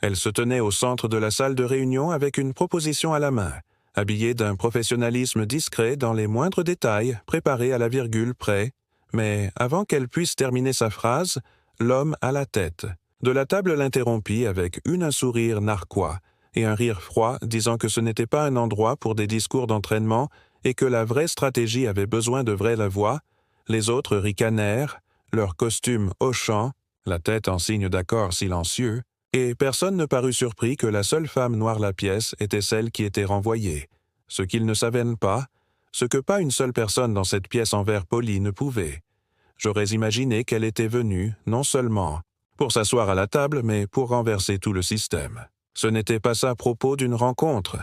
Elle se tenait au centre de la salle de réunion avec une proposition à la main, habillée d'un professionnalisme discret dans les moindres détails, préparée à la virgule près, mais avant qu'elle puisse terminer sa phrase, l'homme à la tête de la table l'interrompit avec un sourire narquois et un rire froid disant que ce n'était pas un endroit pour des discours d'entraînement et que la vraie stratégie avait besoin de vraie voix. Les autres ricanèrent, leurs costumes hochant, la tête en signe d'accord silencieux, et personne ne parut surpris que la seule femme noire la pièce était celle qui était renvoyée, ce qu'ils ne savaient pas, ce que pas une seule personne dans cette pièce en verre poli ne pouvait. J'aurais imaginé qu'elle était venue, non seulement pour s'asseoir à la table, mais pour renverser tout le système. Ce n'était pas ça à propos d'une rencontre.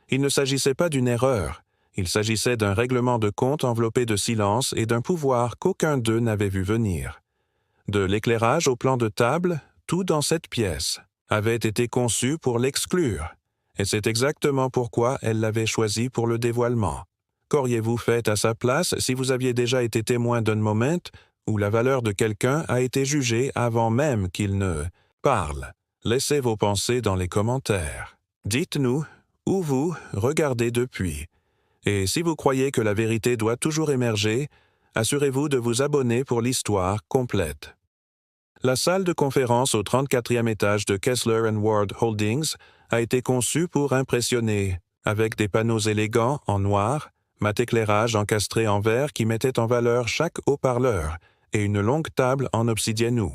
Il ne s'agissait pas d'une erreur. Il s'agissait d'un règlement de compte enveloppé de silence et d'un pouvoir qu'aucun d'eux n'avait vu venir. De l'éclairage au plan de table, tout dans cette pièce avait été conçu pour l'exclure, et c'est exactement pourquoi elle l'avait choisi pour le dévoilement. Qu'auriez-vous fait à sa place si vous aviez déjà été témoin d'un moment où la valeur de quelqu'un a été jugée avant même qu'il ne parle? Laissez vos pensées dans les commentaires. Dites-nous où vous regardez depuis. Et si vous croyez que la vérité doit toujours émerger, assurez-vous de vous abonner pour l'histoire complète. La salle de conférence au 34e étage de Kessler & Ward Holdings a été conçue pour impressionner, avec des panneaux élégants en noir, mat éclairage encastré en verre qui mettait en valeur chaque haut-parleur et une longue table en obsidienne.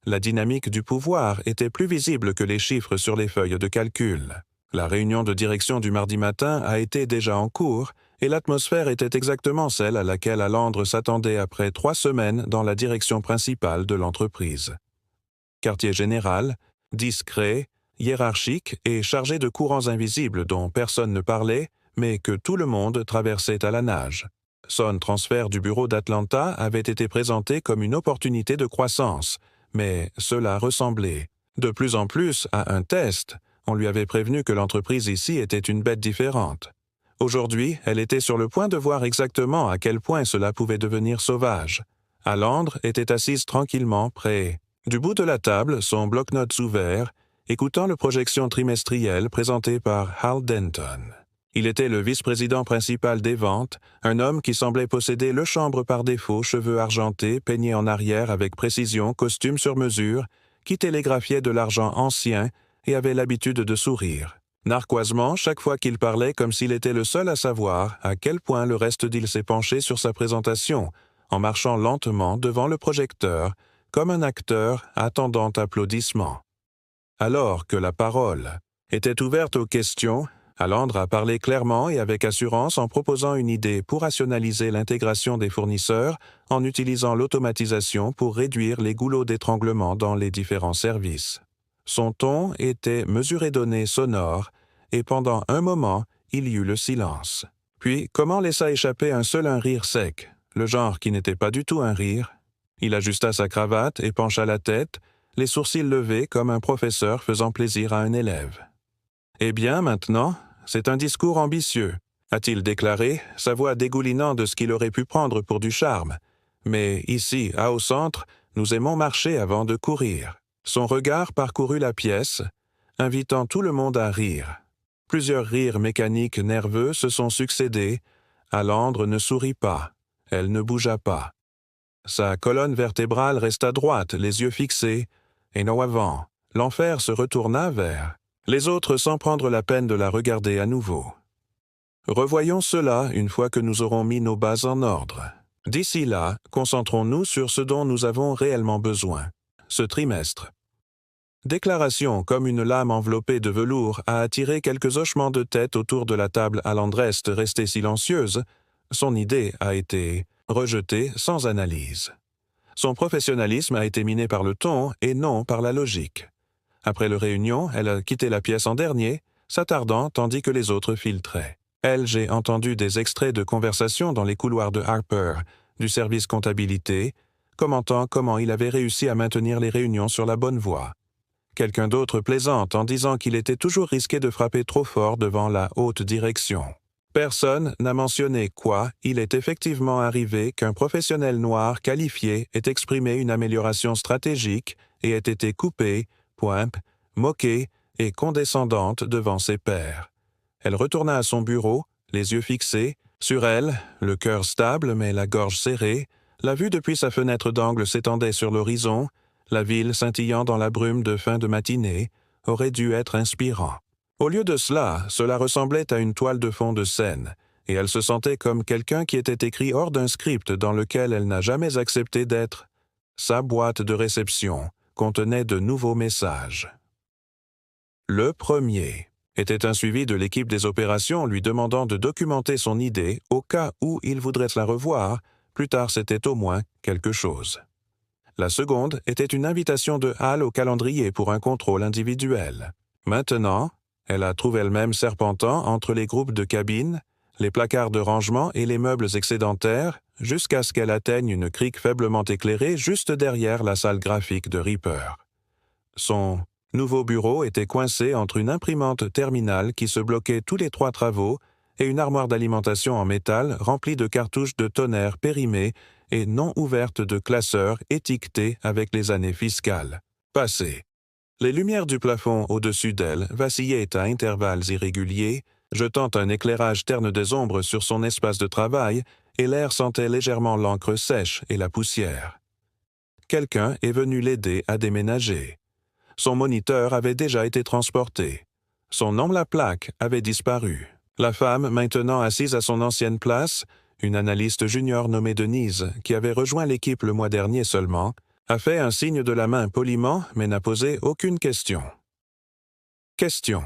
La dynamique du pouvoir était plus visible que les chiffres sur les feuilles de calcul. La réunion de direction du mardi matin a été déjà en cours et l'atmosphère était exactement celle à laquelle Alandre s'attendait après 3 semaines dans la direction principale de l'entreprise. Quartier général, discret, hiérarchique et chargé de courants invisibles dont personne ne parlait, mais que tout le monde traversait à la nage. Son transfert du bureau d'Atlanta avait été présenté comme une opportunité de croissance, mais cela ressemblait de plus en plus à un test. On lui avait prévenu que l'entreprise ici était une bête différente. Aujourd'hui, elle était sur le point de voir exactement à quel point cela pouvait devenir sauvage. Alandre était assise tranquillement près du bout de la table, son bloc-notes ouvert, écoutant la projection trimestrielle présentée par Hal Denton. Il était le vice-président principal des ventes, un homme qui semblait posséder le chambre par défaut, cheveux argentés, peignés en arrière avec précision, costume sur mesure, qui télégraphiait de l'argent ancien et avait l'habitude de sourire. Narquoisement, chaque fois qu'il parlait comme s'il était le seul à savoir à quel point le reste d'il s'est penché sur sa présentation, en marchant lentement devant le projecteur, comme un acteur attendant applaudissements. Alors que la parole était ouverte aux questions, Alandre a parlé clairement et avec assurance en proposant une idée pour rationaliser l'intégration des fournisseurs en utilisant l'automatisation pour réduire les goulots d'étranglement dans les différents services. Son ton était mesuré donné sonore, et pendant un moment, il y eut le silence. Puis, comment laissa échapper un rire sec, le genre qui n'était pas du tout un rire? Il ajusta sa cravate et pencha la tête, les sourcils levés comme un professeur faisant plaisir à un élève. « Eh bien, maintenant, c'est un discours ambitieux, » a-t-il déclaré, sa voix dégoulinant de ce qu'il aurait pu prendre pour du charme. « Mais ici, à Au Centre, nous aimons marcher avant de courir. » Son regard parcourut la pièce, invitant tout le monde à rire. Plusieurs rires mécaniques nerveux se sont succédés. Alandre ne sourit pas. Elle ne bougea pas. Sa colonne vertébrale resta droite, les yeux fixés, et non avant. L'enfer se retourna vers les autres sans prendre la peine de la regarder à nouveau. Revoyons cela une fois que nous aurons mis nos bases en ordre. D'ici là, concentrons-nous sur ce dont nous avons réellement besoin. Ce trimestre. Déclaration comme une lame enveloppée de velours a attiré quelques hochements de tête autour de la table alandreste restée silencieuse. Son idée a été rejetée sans analyse. Son professionnalisme a été miné par le ton et non par la logique. Après la réunion, elle a quitté la pièce en dernier, s'attardant tandis que les autres filtraient. J'ai entendu des extraits de conversations dans les couloirs de Harper, du service comptabilité, commentant comment il avait réussi à maintenir les réunions sur la bonne voie. Quelqu'un d'autre plaisante en disant qu'il était toujours risqué de frapper trop fort devant la haute direction. Personne n'a mentionné quoi il est effectivement arrivé qu'un professionnel noir qualifié ait exprimé une amélioration stratégique et ait été coupé, moqué et condescendante devant ses pairs. Elle retourna à son bureau, les yeux fixés, sur elle, le cœur stable mais la gorge serrée, la vue depuis sa fenêtre d'angle s'étendait sur l'horizon, la ville scintillant dans la brume de fin de matinée aurait dû être inspirant. Au lieu de cela, cela ressemblait à une toile de fond de scène, et elle se sentait comme quelqu'un qui était écrit hors d'un script dans lequel elle n'a jamais accepté d'être. Sa boîte de réception contenait de nouveaux messages. Le premier était un suivi de l'équipe des opérations lui demandant de documenter son idée au cas où il voudrait la revoir. Plus tard, c'était au moins quelque chose. La seconde était une invitation de Hal au calendrier pour un contrôle individuel. Maintenant, elle a trouvé elle-même serpentant entre les groupes de cabines, les placards de rangement et les meubles excédentaires, jusqu'à ce qu'elle atteigne une crique faiblement éclairée juste derrière la salle graphique de Reaper. Son nouveau bureau était coincé entre une imprimante terminale qui se bloquait tous les 3 travaux et une armoire d'alimentation en métal remplie de cartouches de tonnerre périmées et non ouvertes de classeurs étiquetés avec les années fiscales passées. Les lumières du plafond au-dessus d'elle vacillaient à intervalles irréguliers, jetant un éclairage terne des ombres sur son espace de travail, et l'air sentait légèrement l'encre sèche et la poussière. Quelqu'un est venu l'aider à déménager. Son moniteur avait déjà été transporté. Son nom à plaque avait disparu. La femme, maintenant assise à son ancienne place, une analyste junior nommée Denise, qui avait rejoint l'équipe le mois dernier seulement, a fait un signe de la main poliment, mais n'a posé aucune question. Question.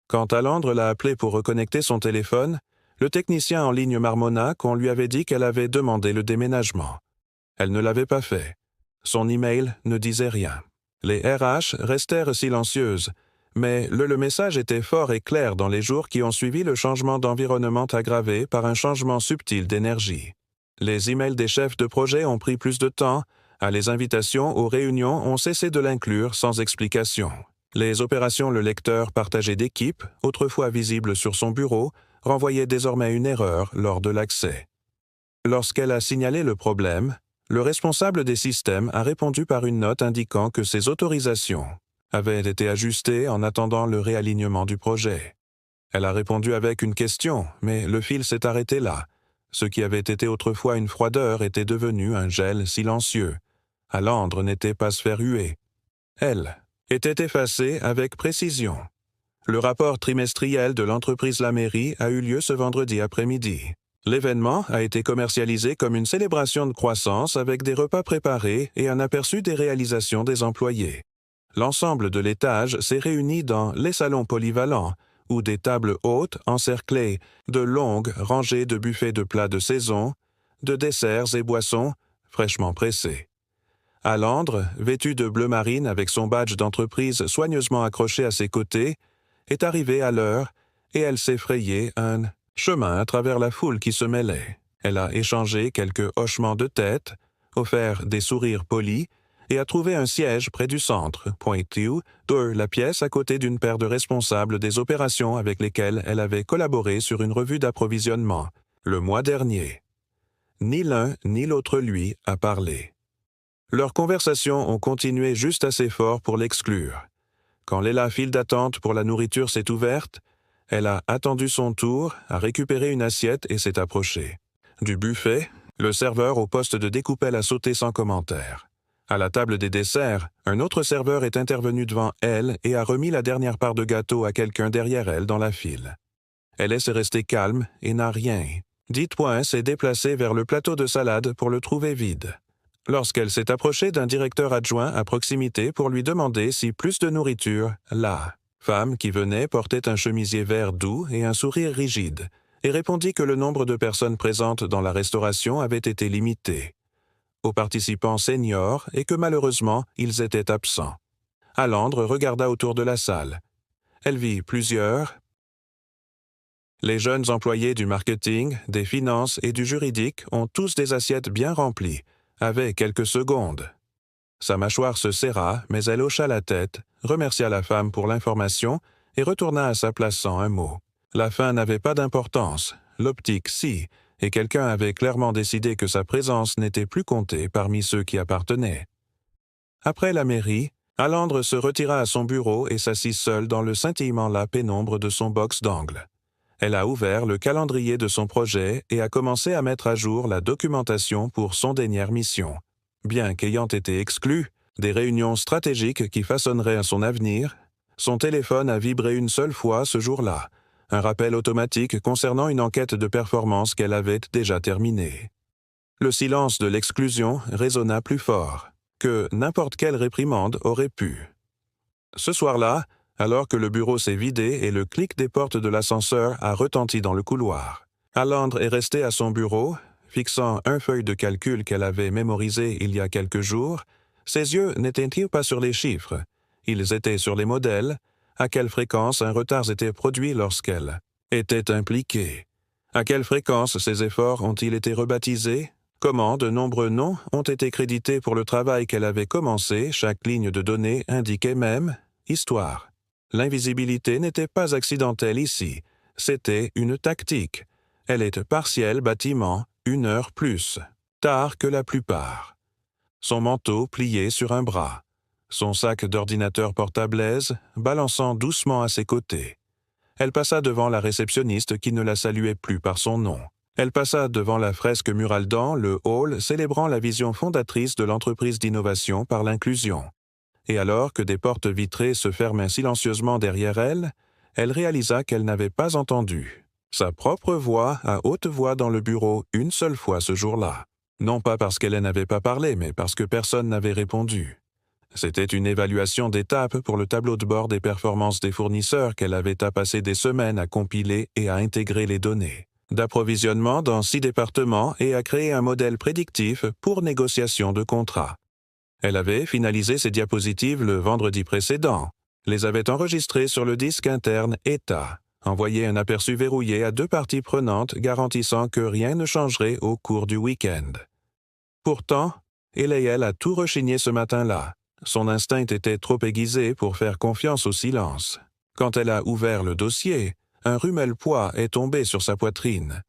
Quand Alandre l'a appelé pour reconnecter son téléphone, le technicien en ligne marmonna qu'on lui avait dit qu'elle avait demandé le déménagement. Elle ne l'avait pas fait. Son email ne disait rien. Les RH restèrent silencieuses, mais le message était fort et clair dans les jours qui ont suivi le changement d'environnement aggravé par un changement subtil d'énergie. Les emails des chefs de projet ont pris plus de temps, les invitations aux réunions ont cessé de l'inclure sans explication. Les opérations le lecteur partagé d'équipe, autrefois visible sur son bureau, renvoyaient désormais une erreur lors de l'accès. Lorsqu'elle a signalé le problème, le responsable des systèmes a répondu par une note indiquant que ses autorisations avaient été ajustées en attendant le réalignement du projet. Elle a répondu avec une question, mais le fil s'est arrêté là. Ce qui avait été autrefois une froideur était devenu un gel silencieux. Alandre n'était pas sphère huée. Elle était effacée avec précision. Le rapport trimestriel de l'entreprise La Mairie a eu lieu ce vendredi après-midi. L'événement a été commercialisé comme une célébration de croissance avec des repas préparés et un aperçu des réalisations des employés. L'ensemble de l'étage s'est réuni dans les salons polyvalents, où des tables hautes encerclées de longues rangées de buffets de plats de saison, de desserts et boissons fraîchement pressés. Alandre, vêtue de bleu marine avec son badge d'entreprise soigneusement accroché à ses côtés, est arrivée à l'heure et elle s'est frayé un chemin à travers la foule qui se mêlait. Elle a échangé quelques hochements de tête, offert des sourires polis et a trouvé un siège près du centre, pointu, de la pièce à côté d'une paire de responsables des opérations avec lesquels elle avait collaboré sur une revue d'approvisionnement, le mois dernier. Ni l'un ni l'autre lui a parlé. Leurs conversations ont continué juste assez fort pour l'exclure. Quand la file d'attente pour la nourriture s'est ouverte, elle a attendu son tour, a récupéré une assiette et s'est approchée. Du buffet, le serveur au poste de découpelle a sauté sans commentaire. À la table des desserts, un autre serveur est intervenu devant elle et a remis la dernière part de gâteau à quelqu'un derrière elle dans la file. Elle est restée calme et n'a rien. Dit-point s'est déplacée vers le plateau de salade pour le trouver vide. Lorsqu'elle s'est approchée d'un directeur adjoint à proximité pour lui demander si plus de nourriture, la femme qui venait portait un chemisier vert doux et un sourire rigide, et répondit que le nombre de personnes présentes dans la restauration avait été limité aux participants seniors et que malheureusement, ils étaient absents. Alandre regarda autour de la salle. Elle vit plusieurs. Les jeunes employés du marketing, des finances et du juridique ont tous des assiettes bien remplies, avaient quelques secondes. Sa mâchoire se serra, mais elle hocha la tête, remercia la femme pour l'information et retourna à sa place sans un mot. La fin n'avait pas d'importance, l'optique si, et quelqu'un avait clairement décidé que sa présence n'était plus comptée parmi ceux qui appartenaient. Après la mairie, Alandre se retira à son bureau et s'assit seule dans le scintillement la pénombre de son box d'angle. Elle a ouvert le calendrier de son projet et a commencé à mettre à jour la documentation pour son dernière mission. Bien qu'ayant été exclue des réunions stratégiques qui façonneraient son avenir, son téléphone a vibré une seule fois ce jour-là, un rappel automatique concernant une enquête de performance qu'elle avait déjà terminée. Le silence de l'exclusion résonna plus fort que n'importe quelle réprimande aurait pu. Ce soir-là, alors que le bureau s'est vidé et le clic des portes de l'ascenseur a retenti dans le couloir, Alandre est restée à son bureau, fixant un feuille de calcul qu'elle avait mémorisé il y a quelques jours. Ses yeux n'étaient-ils pas sur les chiffres? Ils étaient sur les modèles. À quelle fréquence un retard était produit lorsqu'elle était impliquée? À quelle fréquence ces efforts ont-ils été rebaptisés? Comment de nombreux noms ont été crédités pour le travail qu'elle avait commencé? Chaque ligne de données indiquait même « histoire ». L'invisibilité n'était pas accidentelle ici, c'était une tactique. Elle est partielle bâtiment, 1 heure plus, tard que la plupart. Son manteau plié sur un bras, son sac d'ordinateur portable aise balançant doucement à ses côtés. Elle passa devant la réceptionniste qui ne la saluait plus par son nom. Elle passa devant la fresque murale dans le hall célébrant la vision fondatrice de l'entreprise d'innovation par l'inclusion. Et alors que des portes vitrées se fermaient silencieusement derrière elle, elle réalisa qu'elle n'avait pas entendu sa propre voix à haute voix dans le bureau une seule fois ce jour-là. Non pas parce qu'elle n'avait pas parlé, mais parce que personne n'avait répondu. C'était une évaluation d'étape pour le tableau de bord des performances des fournisseurs qu'elle avait à passer des semaines à compiler et à intégrer les données d'approvisionnement dans 6 départements et à créer un modèle prédictif pour négociation de contrats. Elle avait finalisé ses diapositives le vendredi précédent, les avait enregistrées sur le disque interne État, envoyé un aperçu verrouillé à 2 parties prenantes garantissant que rien ne changerait au cours du week-end. Pourtant, Eliel a tout rechigné ce matin-là. Son instinct était trop aiguisé pour faire confiance au silence. Quand elle a ouvert le dossier, un rumel-poids est tombé sur sa poitrine.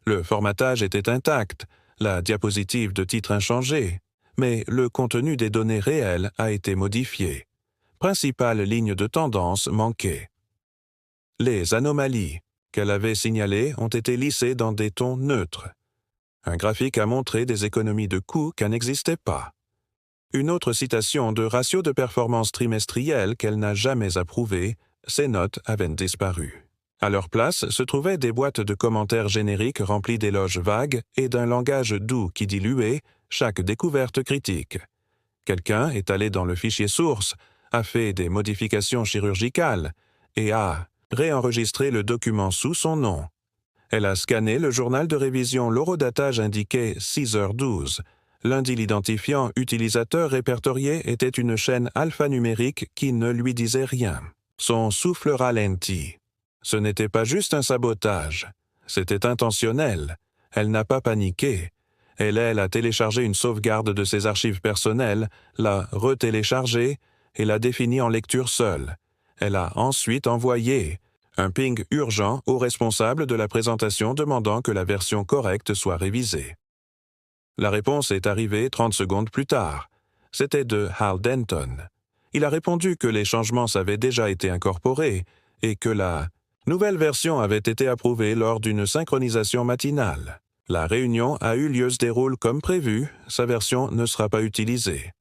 Le formatage était intact, la diapositive de titre inchangée, mais le contenu des données réelles a été modifié. Principale ligne de tendance manquée. Les anomalies qu'elle avait signalées ont été lissées dans des tons neutres. Un graphique a montré des économies de coûts qui n'existaient pas. Une autre citation de ratio de performance trimestrielle qu'elle n'a jamais approuvée, ces notes avaient disparu. À leur place se trouvaient des boîtes de commentaires génériques remplies d'éloges vagues et d'un langage doux qui diluait chaque découverte critique. Quelqu'un est allé dans le fichier source, a fait des modifications chirurgicales et a réenregistré le document sous son nom. Elle a scanné le journal de révision. L'horodatage indiquait 6h12. Lundi, l'identifiant utilisateur répertorié était une chaîne alphanumérique qui ne lui disait rien. Son souffle ralentit. Ce n'était pas juste un sabotage. C'était intentionnel. Elle n'a pas paniqué. Elle a téléchargé une sauvegarde de ses archives personnelles, l'a retéléchargée et l'a définie en lecture seule. Elle a ensuite envoyé un ping urgent au responsable de la présentation demandant que la version correcte soit révisée. La réponse est arrivée 30 secondes plus tard. C'était de Hal Denton. Il a répondu que les changements avaient déjà été incorporés et que la nouvelle version avait été approuvée lors d'une synchronisation matinale. La réunion a eu lieu, se déroule comme prévu, sa version ne sera pas utilisée.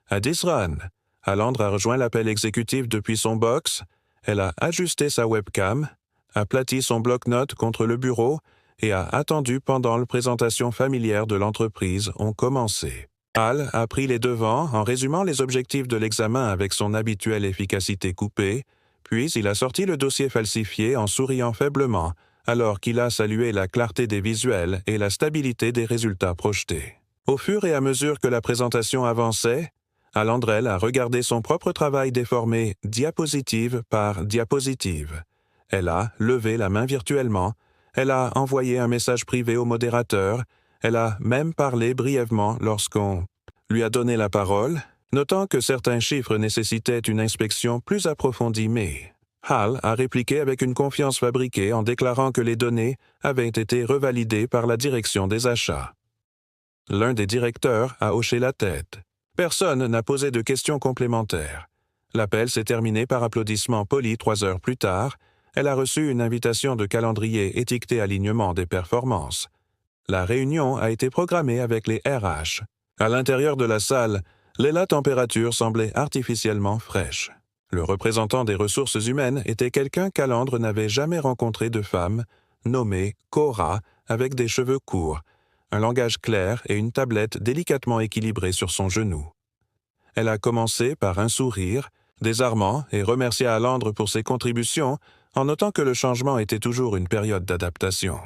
À Disran, Alandre a rejoint l'appel exécutif depuis son box, elle a ajusté sa webcam, aplati son bloc-notes contre le bureau et a attendu pendant la présentation familière de l'entreprise ont commencé. Hal a pris les devants en résumant les objectifs de l'examen avec son habituelle efficacité coupée, puis il a sorti le dossier falsifié en souriant faiblement, alors qu'il a salué la clarté des visuels et la stabilité des résultats projetés. Au fur et à mesure que la présentation avançait, Alandrel a regardé son propre travail déformé diapositive par diapositive. Elle a levé la main virtuellement, elle a envoyé un message privé au modérateur, elle a même parlé brièvement lorsqu'on lui a donné la parole, notant que certains chiffres nécessitaient une inspection plus approfondie, mais Hal a répliqué avec une confiance fabriquée en déclarant que les données avaient été revalidées par la direction des achats. L'un des directeurs a hoché la tête. Personne n'a posé de questions complémentaires. L'appel s'est terminé par applaudissements polis 3 heures plus tard. Elle a reçu une invitation de calendrier étiqueté alignement des performances. La réunion a été programmée avec les RH. À l'intérieur de la salle, la température semblait artificiellement fraîche. Le représentant des ressources humaines était quelqu'un qu'Alandre n'avait jamais rencontré de femme, nommé Cora, avec des cheveux courts, un langage clair et une tablette délicatement équilibrée sur son genou. Elle a commencé par un sourire, désarmant, et remercia Alandre pour ses contributions, en notant que le changement était toujours une période d'adaptation.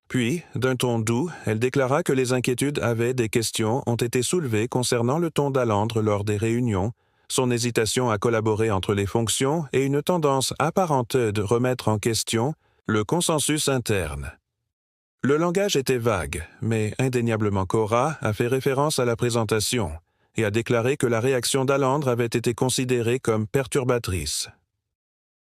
Puis, d'un ton doux, elle déclara que les inquiétudes avaient des questions ont été soulevées concernant le ton d'Alandre lors des réunions, son hésitation à collaborer entre les fonctions et une tendance apparente de remettre en question le consensus interne. Le langage était vague, mais indéniablement Cora a fait référence à la présentation et a déclaré que la réaction d'Alandre avait été considérée comme perturbatrice.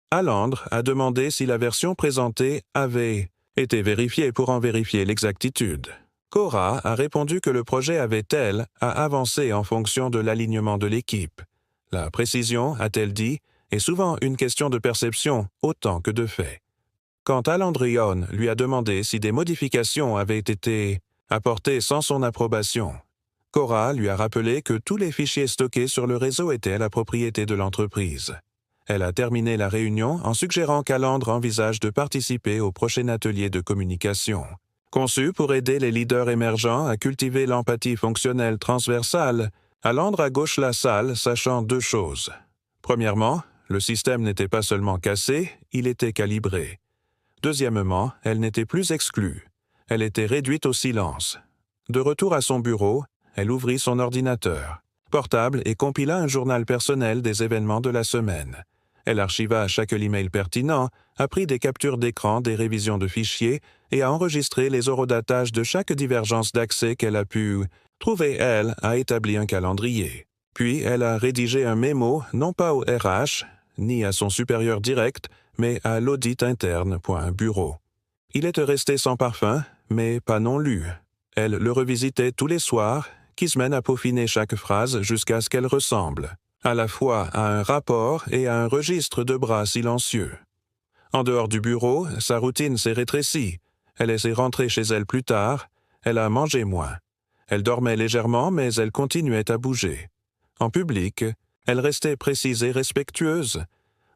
Alandre a demandé si la version présentée avait été vérifiée pour en vérifier l'exactitude. Cora a répondu que le projet avait, elle, à avancer en fonction de l'alignement de l'équipe. La précision, a-t-elle dit, est souvent une question de perception autant que de fait. Quand Alandrion lui a demandé si des modifications avaient été apportées sans son approbation, Cora lui a rappelé que tous les fichiers stockés sur le réseau étaient la propriété de l'entreprise. Elle a terminé la réunion en suggérant qu'Alandre envisage de participer au prochain atelier de communication. Conçu pour aider les leaders émergents à cultiver l'empathie fonctionnelle transversale, Alandre à gauche la salle, sachant 2 choses. Premièrement, le système n'était pas seulement cassé, il était calibré. Deuxièmement, elle n'était plus exclue. Elle était réduite au silence. De retour à son bureau, elle ouvrit son ordinateur portable et compila un journal personnel des événements de la semaine. Elle archiva chaque email pertinent, a pris des captures d'écran des révisions de fichiers et a enregistré les horodatages de chaque divergence d'accès qu'elle a pu trouver. Elle a établi un calendrier. Puis elle a rédigé un mémo, non pas au RH, ni à son supérieur direct, mais à l'audit interne.bureau. Il était resté sans parfum, mais pas non lu. Elle le revisitait tous les soirs, qui se mène à peaufiner chaque phrase jusqu'à ce qu'elle ressemble, à la fois à un rapport et à un registre de bras silencieux. En dehors du bureau, sa routine s'est rétrécie. Elle s'est rentrée chez elle plus tard, elle a mangé moins. Elle dormait légèrement, mais elle continuait à bouger. En public, elle restait précise et respectueuse.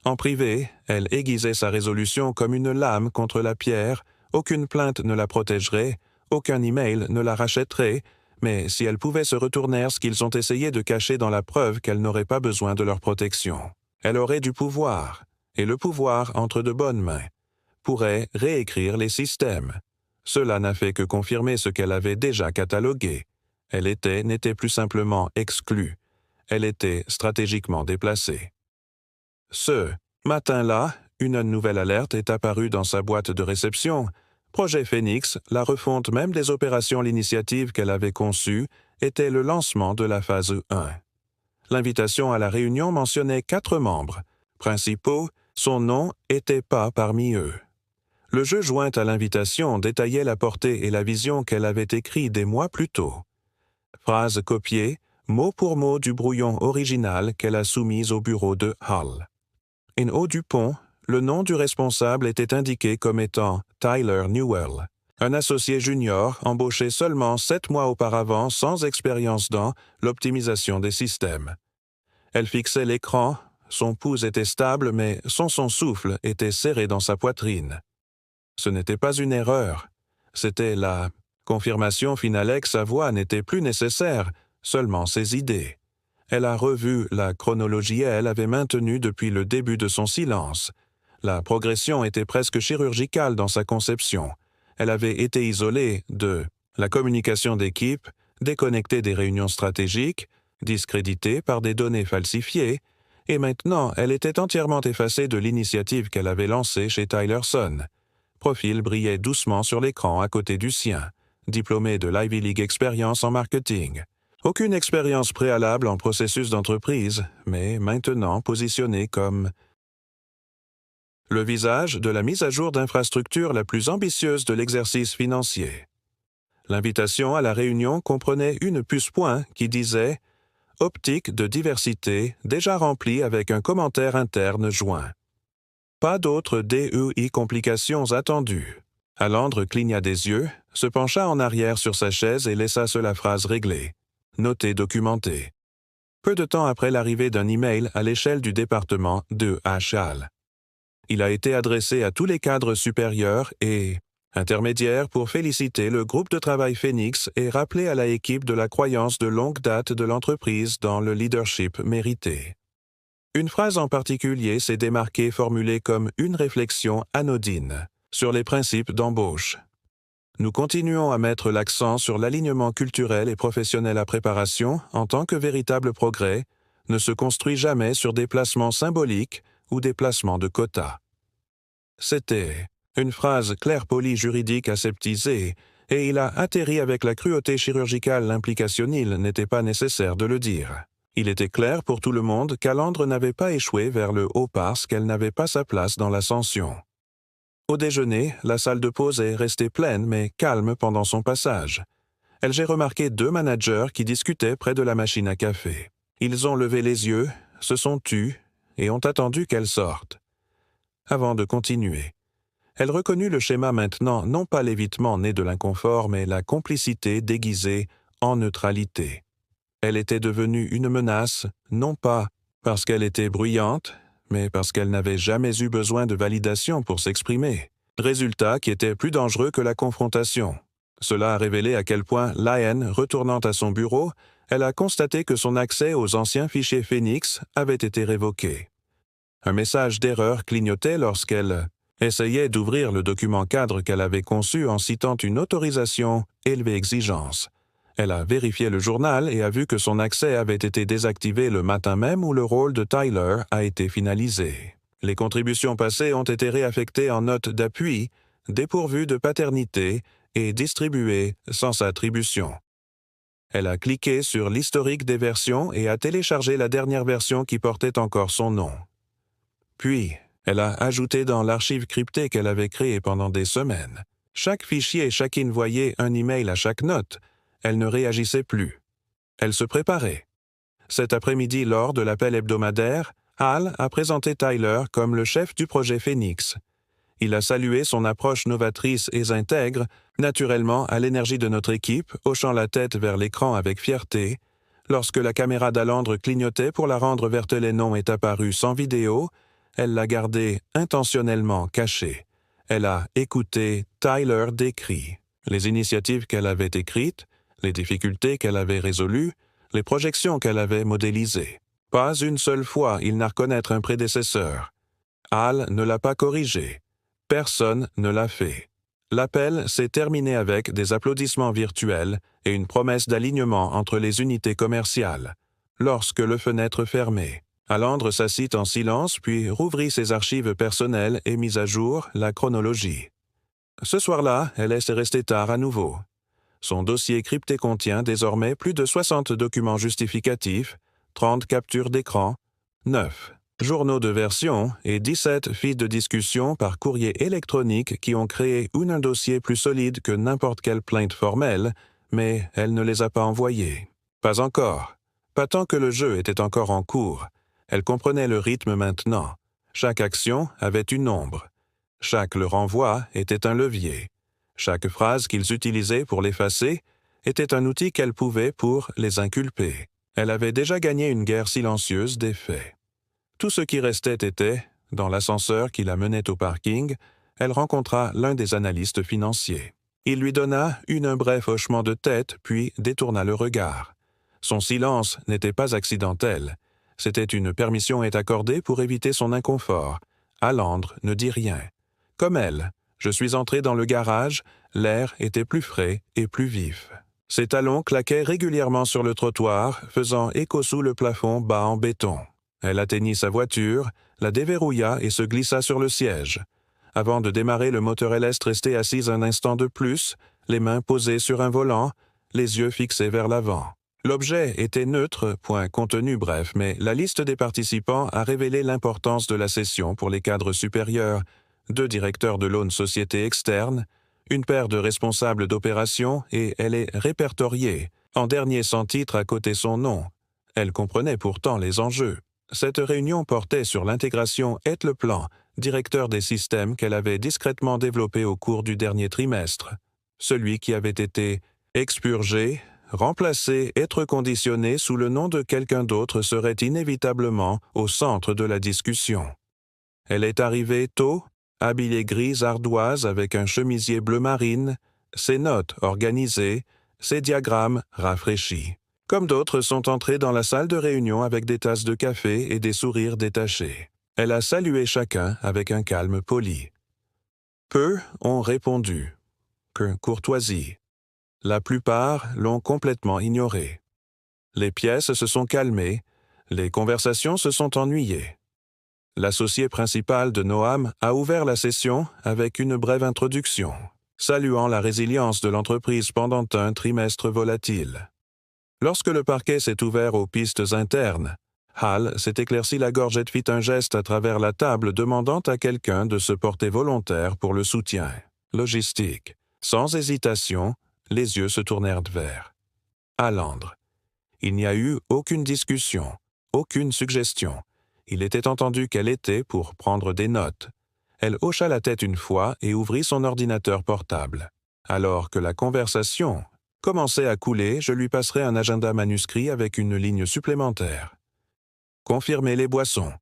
En privé, elle aiguisait sa résolution comme une lame contre la pierre, aucune plainte ne la protégerait, aucun email ne la rachèterait, mais si elle pouvait se retourner ce qu'ils ont essayé de cacher dans la preuve qu'elle n'aurait pas besoin de leur protection. Elle aurait du pouvoir, et le pouvoir entre de bonnes mains, pourrait réécrire les systèmes. Cela n'a fait que confirmer ce qu'elle avait déjà catalogué. Elle n'était plus simplement exclue, elle était stratégiquement déplacée. Ce matin-là, une nouvelle alerte est apparue dans sa boîte de réception. Projet Phoenix, la refonte même des opérations l'initiative qu'elle avait conçue, était le lancement de la phase 1. L'invitation à la réunion mentionnait 4 membres principaux, son nom n'était pas parmi eux. Le jeu joint à l'invitation détaillait la portée et la vision qu'elle avait écrite des mois plus tôt. Phrase copiée, mot pour mot du brouillon original qu'elle a soumise au bureau de Hall. En haut du pont, le nom du responsable était indiqué comme étant Tyler Newell, un associé junior embauché seulement 7 mois auparavant sans expérience dans l'optimisation des systèmes. Elle fixait l'écran, son pouls était stable mais son souffle était serré dans sa poitrine. Ce n'était pas une erreur, c'était la confirmation finale que sa voix n'était plus nécessaire, seulement ses idées. Elle a revu la chronologie qu'elle avait maintenue depuis le début de son silence. La progression était presque chirurgicale dans sa conception. Elle avait été isolée de la communication d'équipe, déconnectée des réunions stratégiques, discréditée par des données falsifiées, et maintenant elle était entièrement effacée de l'initiative qu'elle avait lancée chez Tylerson. Profil brillait doucement sur l'écran à côté du sien, diplômé de l'Ivy League Experience en marketing. Aucune expérience préalable en processus d'entreprise, mais maintenant positionné comme le visage de la mise à jour d'infrastructure la plus ambitieuse de l'exercice financier. L'invitation à la réunion comprenait une puce-point qui disait optique de diversité déjà remplie avec un commentaire interne joint. Pas d'autres DEI complications attendues. Alandre cligna des yeux, se pencha en arrière sur sa chaise et laissa la phrase réglée. Noté documenté. Peu de temps après l'arrivée d'un email à l'échelle du département de HR. Il a été adressé à tous les cadres supérieurs et intermédiaires pour féliciter le groupe de travail Phoenix et rappeler à la équipe de la croyance de longue date de l'entreprise dans le leadership mérité. Une phrase en particulier s'est démarquée formulée comme une réflexion anodine sur les principes d'embauche. Nous continuons à mettre l'accent sur l'alignement culturel et professionnel à préparation en tant que véritable progrès ne se construit jamais sur des placements symboliques ou des placements de quotas. C'était une phrase claire polie juridique aseptisée, et il a atterri avec la cruauté chirurgicale l'implication il n'était pas nécessaire de le dire. Il était clair pour tout le monde qu'Alandre n'avait pas échoué vers le haut parce qu'elle n'avait pas sa place dans l'ascension. Au déjeuner, la salle de pause est restée pleine mais calme pendant son passage. J'ai remarqué 2 managers qui discutaient près de la machine à café. Ils ont levé les yeux, se sont tus et ont attendu qu'elle sorte. Avant de continuer, elle reconnut le schéma maintenant, non pas l'évitement né de l'inconfort, mais la complicité déguisée en neutralité. Elle était devenue une menace, non pas parce qu'elle était bruyante, mais parce qu'elle n'avait jamais eu besoin de validation pour s'exprimer. Résultat qui était plus dangereux que la confrontation. Cela a révélé à quel point Lyon, retournant à son bureau, elle a constaté que son accès aux anciens fichiers Phoenix avait été révoqué. Un message d'erreur clignotait lorsqu'elle essayait d'ouvrir le document cadre qu'elle avait conçu en citant une autorisation élevée exigence. Elle a vérifié le journal et a vu que son accès avait été désactivé le matin même où le rôle de Tyler a été finalisé. Les contributions passées ont été réaffectées en note d'appui, dépourvues de paternité et distribuées sans attribution. Elle a cliqué sur l'historique des versions et a téléchargé la dernière version qui portait encore son nom. Puis, elle a ajouté dans l'archive cryptée qu'elle avait créée pendant des semaines. Chaque fichier et chacune voyait un email à chaque note. Elle ne réagissait plus. Elle se préparait. Cet après-midi, lors de l'appel hebdomadaire, Hal a présenté Tyler comme le chef du projet Phoenix. Il a salué son approche novatrice et intègre, naturellement à l'énergie de notre équipe, hochant la tête vers l'écran avec fierté. Lorsque la caméra d'Alandre clignotait pour la rendre verte les noms est apparue sans vidéo, elle l'a gardée intentionnellement cachée. Elle a écouté Tyler décrit les initiatives qu'elle avait écrites, les difficultés qu'elle avait résolues, les projections qu'elle avait modélisées. Pas une seule fois il n'a reconnaître un prédécesseur. Hal ne l'a pas corrigé. Personne ne l'a fait. L'appel s'est terminé avec des applaudissements virtuels et une promesse d'alignement entre les unités commerciales. Lorsque le fenêtre fermait, Alandre s'assit en silence puis rouvrit ses archives personnelles et mit à jour la chronologie. Ce soir-là, elle est restée tard à nouveau. Son dossier crypté contient désormais plus de 60 documents justificatifs, 30 captures d'écran, 9 journaux de version et 17 fiches de discussion par courrier électronique qui ont créé un dossier plus solide que n'importe quelle plainte formelle, mais elle ne les a pas envoyés. Pas encore. Pas tant que le jeu était encore en cours. Elle comprenait le rythme maintenant. Chaque action avait une ombre. Chaque le renvoi était un levier. Chaque phrase qu'ils utilisaient pour l'effacer était un outil qu'elle pouvait pour les inculper. Elle avait déjà gagné une guerre silencieuse des faits. Tout ce qui restait était, dans l'ascenseur qui la menait au parking, elle rencontra l'un des analystes financiers. Il lui donna un bref hochement de tête, puis détourna le regard. Son silence n'était pas accidentel. C'était une permission est accordée pour éviter son inconfort. Alandre ne dit rien. Comme elle, je suis entré dans le garage, l'air était plus frais et plus vif. Ses talons claquaient régulièrement sur le trottoir, faisant écho sous le plafond bas en béton. Elle atteignit sa voiture, la déverrouilla et se glissa sur le siège. Avant de démarrer, le moteur LS restait assise un instant de plus, les mains posées sur un volant, les yeux fixés vers l'avant. L'objet était neutre, point contenu bref, mais la liste des participants a révélé l'importance de la session pour les cadres supérieurs, 2 directeurs de l'aune société externe, une paire de responsables d'opération et elle est répertoriée, en dernier sans titre à côté son nom. Elle comprenait pourtant les enjeux. Cette réunion portait sur l'intégration Leplan, directeur des systèmes qu'elle avait discrètement développés au cours du dernier trimestre. Celui qui avait été expurgé, remplacé, être conditionné sous le nom de quelqu'un d'autre serait inévitablement au centre de la discussion. Elle est arrivée tôt, habillée grise ardoise avec un chemisier bleu marine, ses notes organisées, ses diagrammes rafraîchis. Comme d'autres sont entrés dans la salle de réunion avec des tasses de café et des sourires détachés. Elle a salué chacun avec un calme poli. Peu ont répondu. Que courtoisie. La plupart l'ont complètement ignoré. Les pièces se sont calmées, les conversations se sont ennuyées. L'associé principal de Noam a ouvert la session avec une brève introduction, saluant la résilience de l'entreprise pendant un trimestre volatile. Lorsque le parquet s'est ouvert aux pistes internes, Hal s'est éclairci la gorge et fit un geste à travers la table demandant à quelqu'un de se porter volontaire pour le soutien. Logistique. Sans hésitation, les yeux se tournèrent vers Alandre. Il n'y a eu aucune discussion, aucune suggestion. Il était entendu qu'elle était pour prendre des notes. Elle hocha la tête une fois et ouvrit son ordinateur portable. Alors que la conversation commençait à couler, je lui passerai un agenda manuscrit avec une ligne supplémentaire. Confirmer les boissons.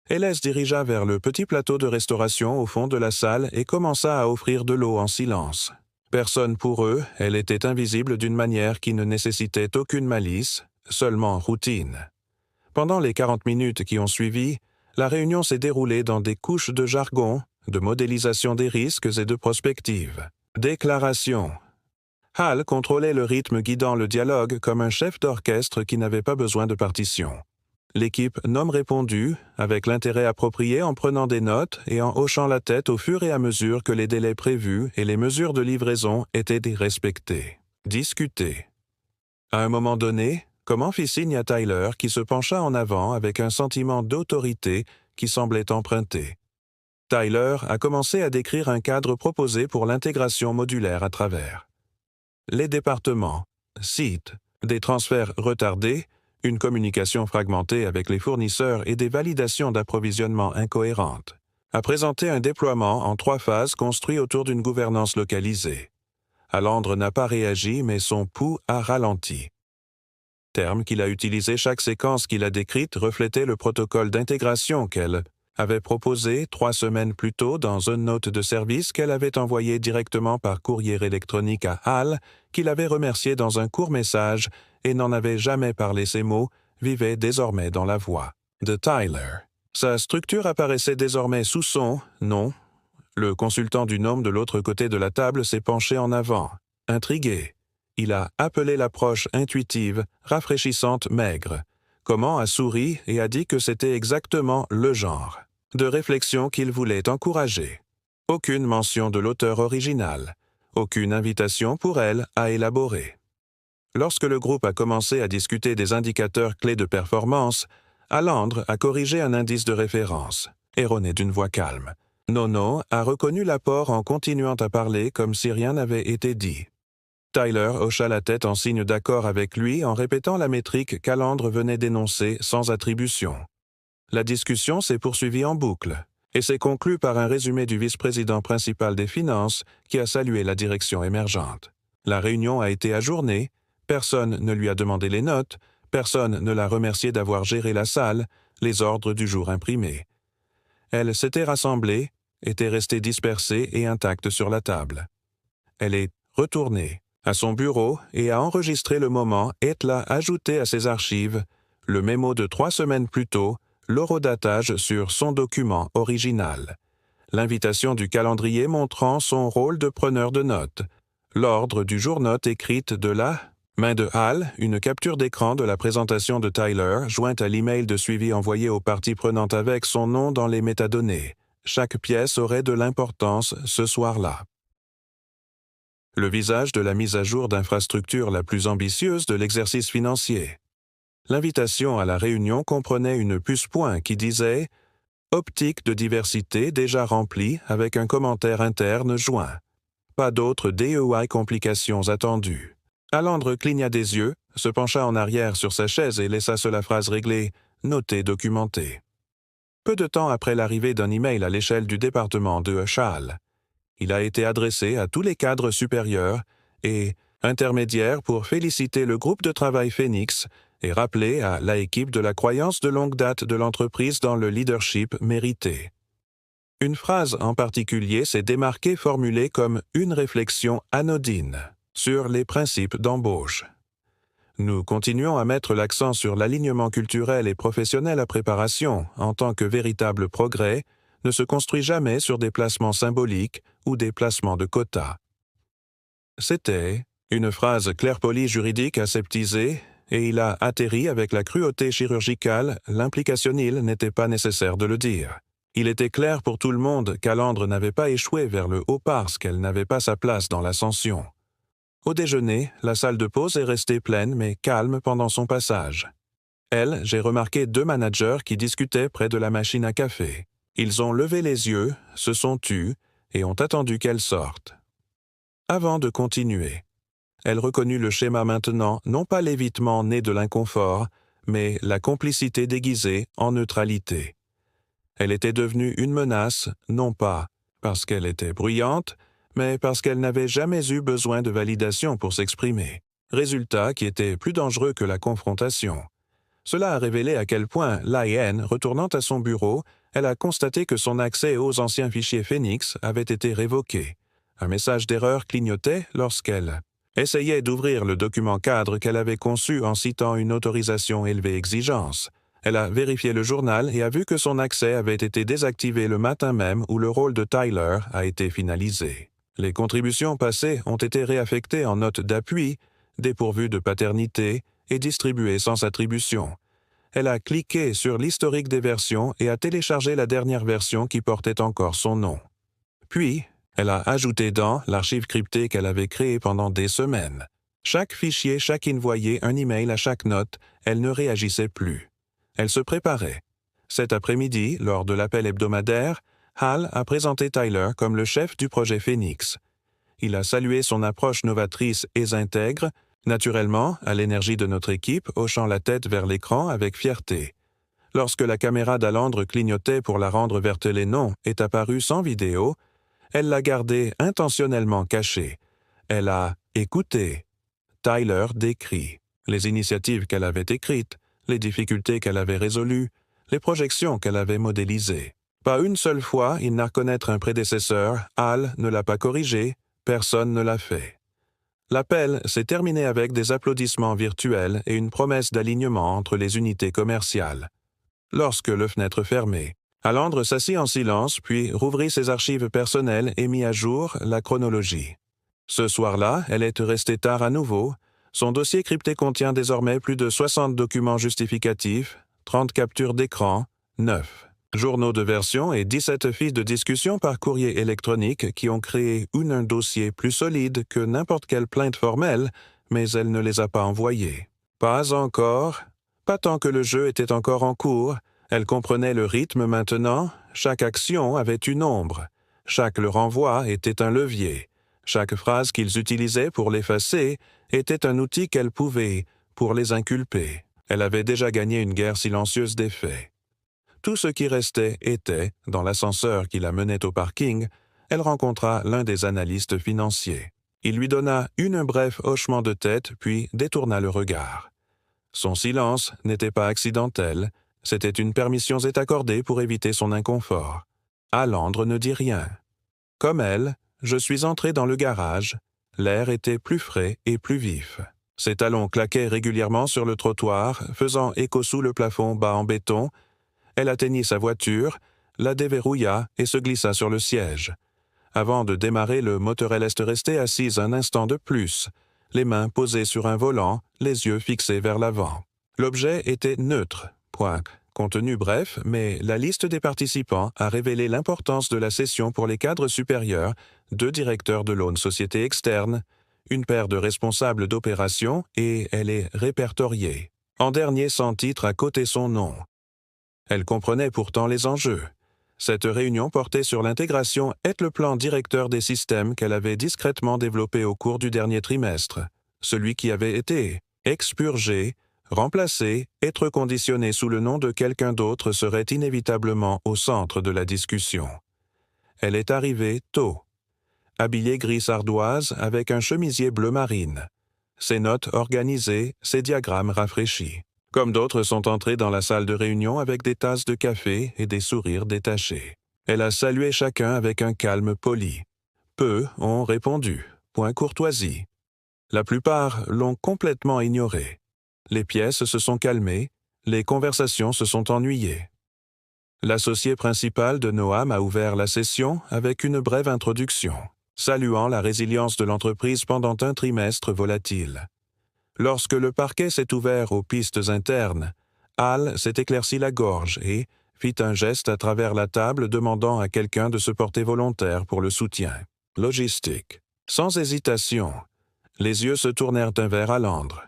Hélène se dirigea vers le petit plateau de restauration au fond de la salle et commença à offrir de l'eau en silence. Personne pour eux, elle était invisible d'une manière qui ne nécessitait aucune malice, seulement routine. Pendant les 40 minutes qui ont suivi, la réunion s'est déroulée dans des couches de jargon, de modélisation des risques et de prospective. Déclaration. Hal contrôlait le rythme guidant le dialogue comme un chef d'orchestre qui n'avait pas besoin de partition. L'équipe nomme répondue, avec l'intérêt approprié en prenant des notes et en hochant la tête au fur et à mesure que les délais prévus et les mesures de livraison étaient respectés. Discuter. À un moment donné, comment fit signe à Tyler qui se pencha en avant avec un sentiment d'autorité qui semblait emprunté. Tyler a commencé à décrire un cadre proposé pour l'intégration modulaire à travers les départements, sites, des transferts retardés, une communication fragmentée avec les fournisseurs et des validations d'approvisionnement incohérentes, a présenté un déploiement en 3 phases construit autour d'une gouvernance localisée. Alandre n'a pas réagi, mais son pouls a ralenti. Terme qu'il a utilisé, chaque séquence qu'il a décrite reflétait le protocole d'intégration qu'elle avait proposé 3 semaines plus tôt dans une note de service qu'elle avait envoyée directement par courrier électronique à Hal, qu'il avait remercié dans un court message et n'en avait jamais parlé. Ces mots vivaient désormais dans la voix de Tyler. Sa structure apparaissait désormais sous son nom. Le consultant du gnome de l'autre côté de la table s'est penché en avant, intrigué. Il a appelé l'approche intuitive, rafraîchissante, maigre. Comment a souri et a dit que c'était exactement le genre de réflexion qu'il voulait encourager. Aucune mention de l'auteur original, aucune invitation pour elle à élaborer. Lorsque le groupe a commencé à discuter des indicateurs clés de performance, Alandre a corrigé un indice de référence, erroné d'une voix calme. Nono a reconnu l'apport en continuant à parler comme si rien n'avait été dit. Tyler hocha la tête en signe d'accord avec lui en répétant la métrique qu'Alandre venait d'énoncer sans attribution. La discussion s'est poursuivie en boucle et s'est conclue par un résumé du vice-président principal des finances qui a salué la direction émergente. La réunion a été ajournée, personne ne lui a demandé les notes, personne ne l'a remercié d'avoir géré la salle, les ordres du jour imprimés. Elle s'était rassemblée, était restée dispersée et intacte sur la table. Elle est retournée à son bureau et a enregistré le moment et l'a ajouté à ses archives, le mémo de 3 semaines plus tôt, l'horodatage sur son document original, l'invitation du calendrier montrant son rôle de preneur de notes, l'ordre du jour-note écrite de la main de Hal, une capture d'écran de la présentation de Tyler, jointe à l'email de suivi envoyé aux parties prenantes avec son nom dans les métadonnées. Chaque pièce aurait de l'importance ce soir-là. Le visage de la mise à jour d'infrastructure la plus ambitieuse de l'exercice financier. L'invitation à la réunion comprenait une puce-point qui disait « Optique de diversité déjà remplie avec un commentaire interne joint. Pas d'autres DEI complications attendues. » Alandre cligna des yeux, se pencha en arrière sur sa chaise et laissa la phrase réglée « Noté, documenté ». Peu de temps après l'arrivée d'un email à l'échelle du département de Charles, il a été adressé à tous les cadres supérieurs et intermédiaires pour féliciter le groupe de travail Phoenix et rappeler à l'équipe de la croyance de longue date de l'entreprise dans le leadership mérité. Une phrase en particulier s'est démarquée formulée comme une réflexion anodine sur les principes d'embauche. Nous continuons à mettre l'accent sur l'alignement culturel et professionnel à préparation en tant que véritable progrès ne se construit jamais sur des placements symboliques ou des placements de quotas. C'était une phrase claire-polie juridique aseptisée et il a atterri avec la cruauté chirurgicale, l'implicationnel n'était pas nécessaire de le dire. Il était clair pour tout le monde qu'Alandre n'avait pas échoué vers le haut parce qu'elle n'avait pas sa place dans l'ascension. Au déjeuner, la salle de pause est restée pleine mais calme pendant son passage. J'ai remarqué 2 managers qui discutaient près de la machine à café. Ils ont levé les yeux, se sont tus et ont attendu qu'elle sorte. Avant de continuer, elle reconnut le schéma maintenant, non pas l'évitement né de l'inconfort, mais la complicité déguisée en neutralité. Elle était devenue une menace, non pas parce qu'elle était bruyante, mais parce qu'elle n'avait jamais eu besoin de validation pour s'exprimer. Résultat qui était plus dangereux que la confrontation. Cela a révélé à quel point l'AN, retournant à son bureau, elle a constaté que son accès aux anciens fichiers Phoenix avait été révoqué. Un message d'erreur clignotait lorsqu'elle essayait d'ouvrir le document cadre qu'elle avait conçu en citant une autorisation élevée exigence. Elle a vérifié le journal et a vu que son accès avait été désactivé le matin même où le rôle de Tyler a été finalisé. Les contributions passées ont été réaffectées en notes d'appui, dépourvues de paternité et distribuées sans attribution. Elle a cliqué sur l'historique des versions et a téléchargé la dernière version qui portait encore son nom. Puis, elle a ajouté dans l'archive cryptée qu'elle avait créée pendant des semaines. Chaque fichier, chaque envoyé, un email à chaque note, elle ne réagissait plus. Elle se préparait. Cet après-midi, lors de l'appel hebdomadaire, Hal a présenté Tyler comme le chef du projet Phoenix. Il a salué son approche novatrice et intègre, naturellement, à l'énergie de notre équipe, hochant la tête vers l'écran avec fierté. Lorsque la caméra d'Alandre clignotait pour la rendre vers les noms est apparue sans vidéo, elle l'a gardée intentionnellement cachée. Elle a écouté. Tyler décrit les initiatives qu'elle avait écrites, les difficultés qu'elle avait résolues, les projections qu'elle avait modélisées. Pas une seule fois il n'a reconnaître un prédécesseur, Hal ne l'a pas corrigé, personne ne l'a fait. L'appel s'est terminé avec des applaudissements virtuels et une promesse d'alignement entre les unités commerciales. Lorsque le fenêtre fermée, Alandre s'assit en silence puis rouvrit ses archives personnelles et mit à jour la chronologie. Ce soir-là, elle est restée tard à nouveau. Son dossier crypté contient désormais plus de 60 documents justificatifs, 30 captures d'écran, 9 journaux de version et 17 fiches de discussion par courrier électronique qui ont créé un dossier plus solide que n'importe quelle plainte formelle, mais elle ne les a pas envoyés. Pas encore, pas tant que le jeu était encore en cours, elle comprenait le rythme maintenant, chaque action avait une ombre, chaque leur envoi était un levier, chaque phrase qu'ils utilisaient pour l'effacer était un outil qu'elle pouvait, pour les inculper. Elle avait déjà gagné une guerre silencieuse des faits. Tout ce qui restait était, dans l'ascenseur qui la menait au parking, elle rencontra l'un des analystes financiers. Il lui donna un bref hochement de tête, puis détourna le regard. Son silence n'était pas accidentel, c'était une permission est accordée pour éviter son inconfort. Alandre ne dit rien. Comme elle, je suis entré dans le garage. L'air était plus frais et plus vif. Ses talons claquaient régulièrement sur le trottoir, faisant écho sous le plafond bas en béton. Elle atteignit sa voiture, la déverrouilla et se glissa sur le siège. Avant de démarrer, le moteur est resté assise un instant de plus, les mains posées sur un volant, les yeux fixés vers l'avant. L'objet était neutre, contenu bref, mais la liste des participants a révélé l'importance de la session pour les cadres supérieurs, 2 directeurs de l'aune société externe, une paire de responsables d'opération et elle est répertoriée. En dernier sans titre à côté son nom. Elle comprenait pourtant les enjeux. Cette réunion portait sur l'intégration et le plan directeur des systèmes qu'elle avait discrètement développé au cours du dernier trimestre, celui qui avait été Expurger, remplacer, être conditionné sous le nom de quelqu'un d'autre serait inévitablement au centre de la discussion. Elle est arrivée tôt. Habillée gris ardoise avec un chemisier bleu marine. Ses notes organisées, ses diagrammes rafraîchis. Comme d'autres sont entrés dans la salle de réunion avec des tasses de café et des sourires détachés. Elle a salué chacun avec un calme poli. Peu ont répondu, point courtoisie. La plupart l'ont complètement ignorée. Les pièces se sont calmées, les conversations se sont ennuyées. L'associé principal de Noam a ouvert la session avec une brève introduction, saluant la résilience de l'entreprise pendant un trimestre volatile. Lorsque le parquet s'est ouvert aux pistes internes, Hal s'est éclairci la gorge et fit un geste à travers la table demandant à quelqu'un de se porter volontaire pour le soutien. Logistique. Sans hésitation, les yeux se tournèrent d'un vers à l'autre.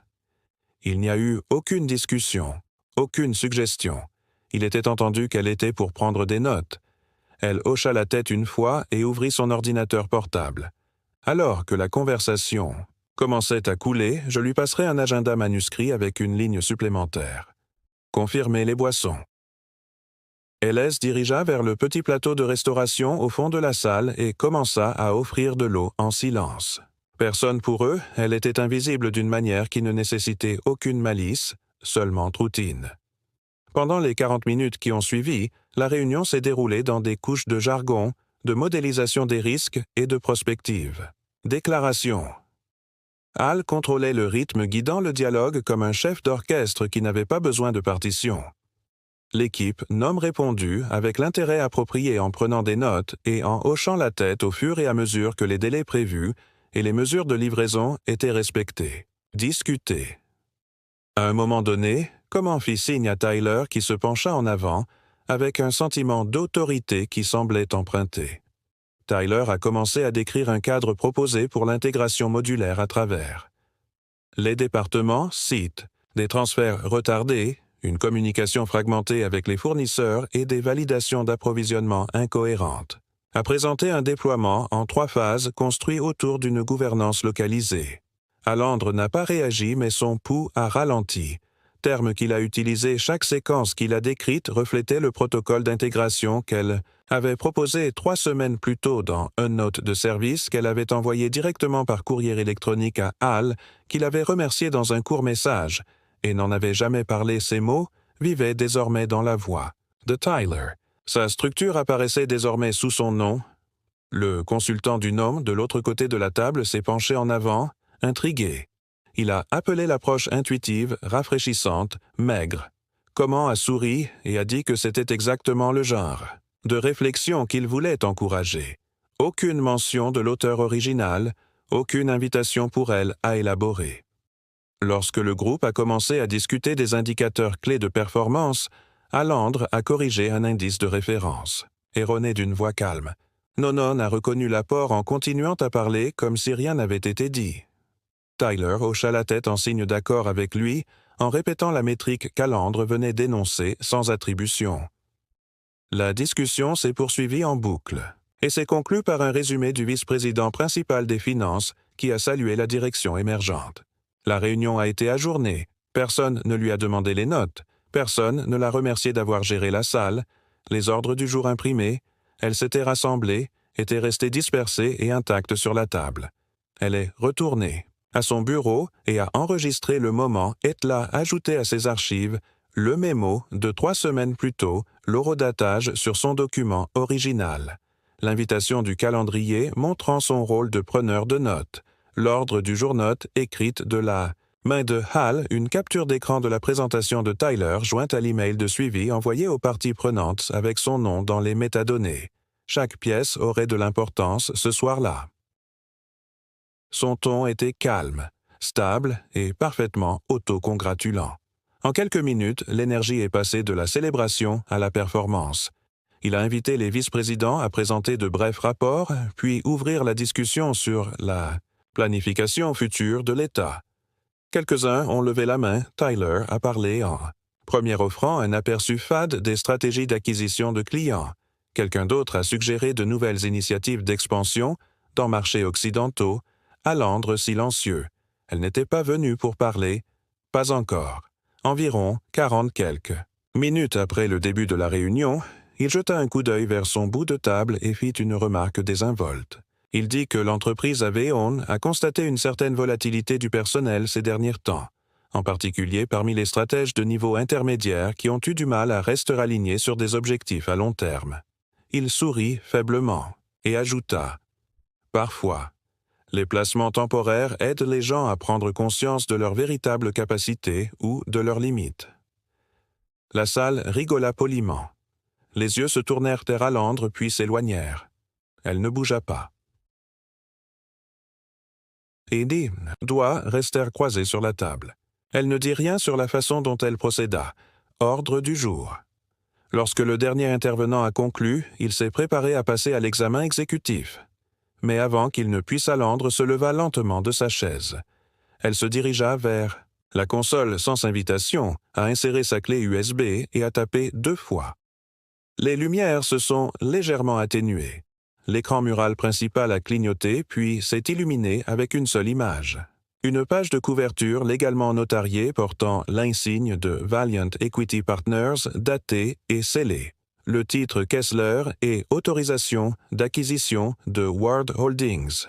Il n'y a eu aucune discussion, aucune suggestion. Il était entendu qu'elle était pour prendre des notes. Elle hocha la tête une fois et ouvrit son ordinateur portable. Alors que la conversation commençait à couler, je lui passerai un agenda manuscrit avec une ligne supplémentaire. Confirmer les boissons. LS dirigea vers le petit plateau de restauration au fond de la salle et commença à offrir de l'eau en silence. Personne pour eux, elle était invisible d'une manière qui ne nécessitait aucune malice, seulement routine. Pendant les 40 minutes qui ont suivi, la réunion s'est déroulée dans des couches de jargon, de modélisation des risques et de prospective. Déclaration. Hal contrôlait le rythme guidant le dialogue comme un chef d'orchestre qui n'avait pas besoin de partition. L'équipe nomme répondu avec l'intérêt approprié en prenant des notes et en hochant la tête au fur et à mesure que les délais prévus et les mesures de livraison étaient respectées. Discuter. À un moment donné, Comment fit signe à Tyler qui se pencha en avant, avec un sentiment d'autorité qui semblait emprunté. Tyler a commencé à décrire un cadre proposé pour l'intégration modulaire à travers. Les départements citent des transferts retardés, une communication fragmentée avec les fournisseurs et des validations d'approvisionnement incohérentes. A présenté un déploiement en 3 phases construit autour d'une gouvernance localisée. Alandre n'a pas réagi mais son pouls a ralenti. Terme qu'il a utilisé, chaque séquence qu'il a décrite reflétait le protocole d'intégration qu'elle avait proposé 3 semaines plus tôt dans un note de service qu'elle avait envoyé directement par courrier électronique à Hal, qu'il avait remercié dans un court message, et n'en avait jamais parlé. Ces mots vivaient désormais dans la voix de Tyler. Sa structure apparaissait désormais sous son nom. Le consultant du nom de l'autre côté de la table s'est penché en avant, intrigué. Il a appelé l'approche intuitive, rafraîchissante, maigre. Comment a souri et a dit que c'était exactement le genre de réflexion qu'il voulait encourager. Aucune mention de l'auteur original, aucune invitation pour elle à élaborer. Lorsque le groupe a commencé à discuter des indicateurs clés de performance, Alandre a corrigé un indice de référence, erroné d'une voix calme. Nonon a reconnu l'apport en continuant à parler comme si rien n'avait été dit. Tyler hocha la tête en signe d'accord avec lui, en répétant la métrique qu'Alandre venait d'énoncer sans attribution. La discussion s'est poursuivie en boucle, et s'est conclue par un résumé du vice-président principal des finances qui a salué la direction émergente. La réunion a été ajournée, personne ne lui a demandé les notes, personne ne l'a remercié d'avoir géré la salle, les ordres du jour imprimés, elle s'était rassemblée, était restée dispersée et intacte sur la table. Elle est retournée à son bureau et a enregistré le moment et l'a ajouté à ses archives le mémo de 3 semaines plus tôt, l'horodatage sur son document original, l'invitation du calendrier montrant son rôle de preneur de notes, l'ordre du jour-note écrite de la main de Hal, une capture d'écran de la présentation de Tyler jointe à l'email de suivi envoyé aux parties prenantes avec son nom dans les métadonnées. Chaque pièce aurait de l'importance ce soir-là. Son ton était calme, stable et parfaitement autocongratulant. En quelques minutes, l'énergie est passée de la célébration à la performance. Il a invité les vice-présidents à présenter de brefs rapports, puis ouvrir la discussion sur la planification future de l'État. Quelques-uns ont levé la main, Tyler a parlé en premier offrant un aperçu fade des stratégies d'acquisition de clients. Quelqu'un d'autre a suggéré de nouvelles initiatives d'expansion dans marchés occidentaux, Alandre silencieux. Elle n'était pas venue pour parler, pas encore. Environ 40 quelques. Minutes après le début de la réunion, il jeta un coup d'œil vers son bout de table et fit une remarque désinvolte. Il dit que l'entreprise Aveon a constaté une certaine volatilité du personnel ces derniers temps, en particulier parmi les stratèges de niveau intermédiaire qui ont eu du mal à rester alignés sur des objectifs à long terme. Il sourit faiblement et ajouta « Parfois, les placements temporaires aident les gens à prendre conscience de leurs véritables capacités ou de leurs limites. » La salle rigola poliment. Les yeux se tournèrent vers Alandre puis s'éloignèrent. Elle ne bougea pas. Edie, doigts restèrent croisés sur la table. Elle ne dit rien sur la façon dont elle procéda. Ordre du jour. Lorsque le dernier intervenant a conclu, il s'est préparé à passer à l'examen exécutif. Mais avant qu'il ne puisse, Alandre se leva lentement de sa chaise. Elle se dirigea vers la console sans invitation, a inséré sa clé USB et a tapé 2 fois. Les lumières se sont légèrement atténuées. L'écran mural principal a clignoté puis s'est illuminé avec une seule image. Une page de couverture légalement notariée portant l'insigne de Valiant Equity Partners datée et scellée. Le titre Kessler et autorisation d'acquisition de Ward Holdings.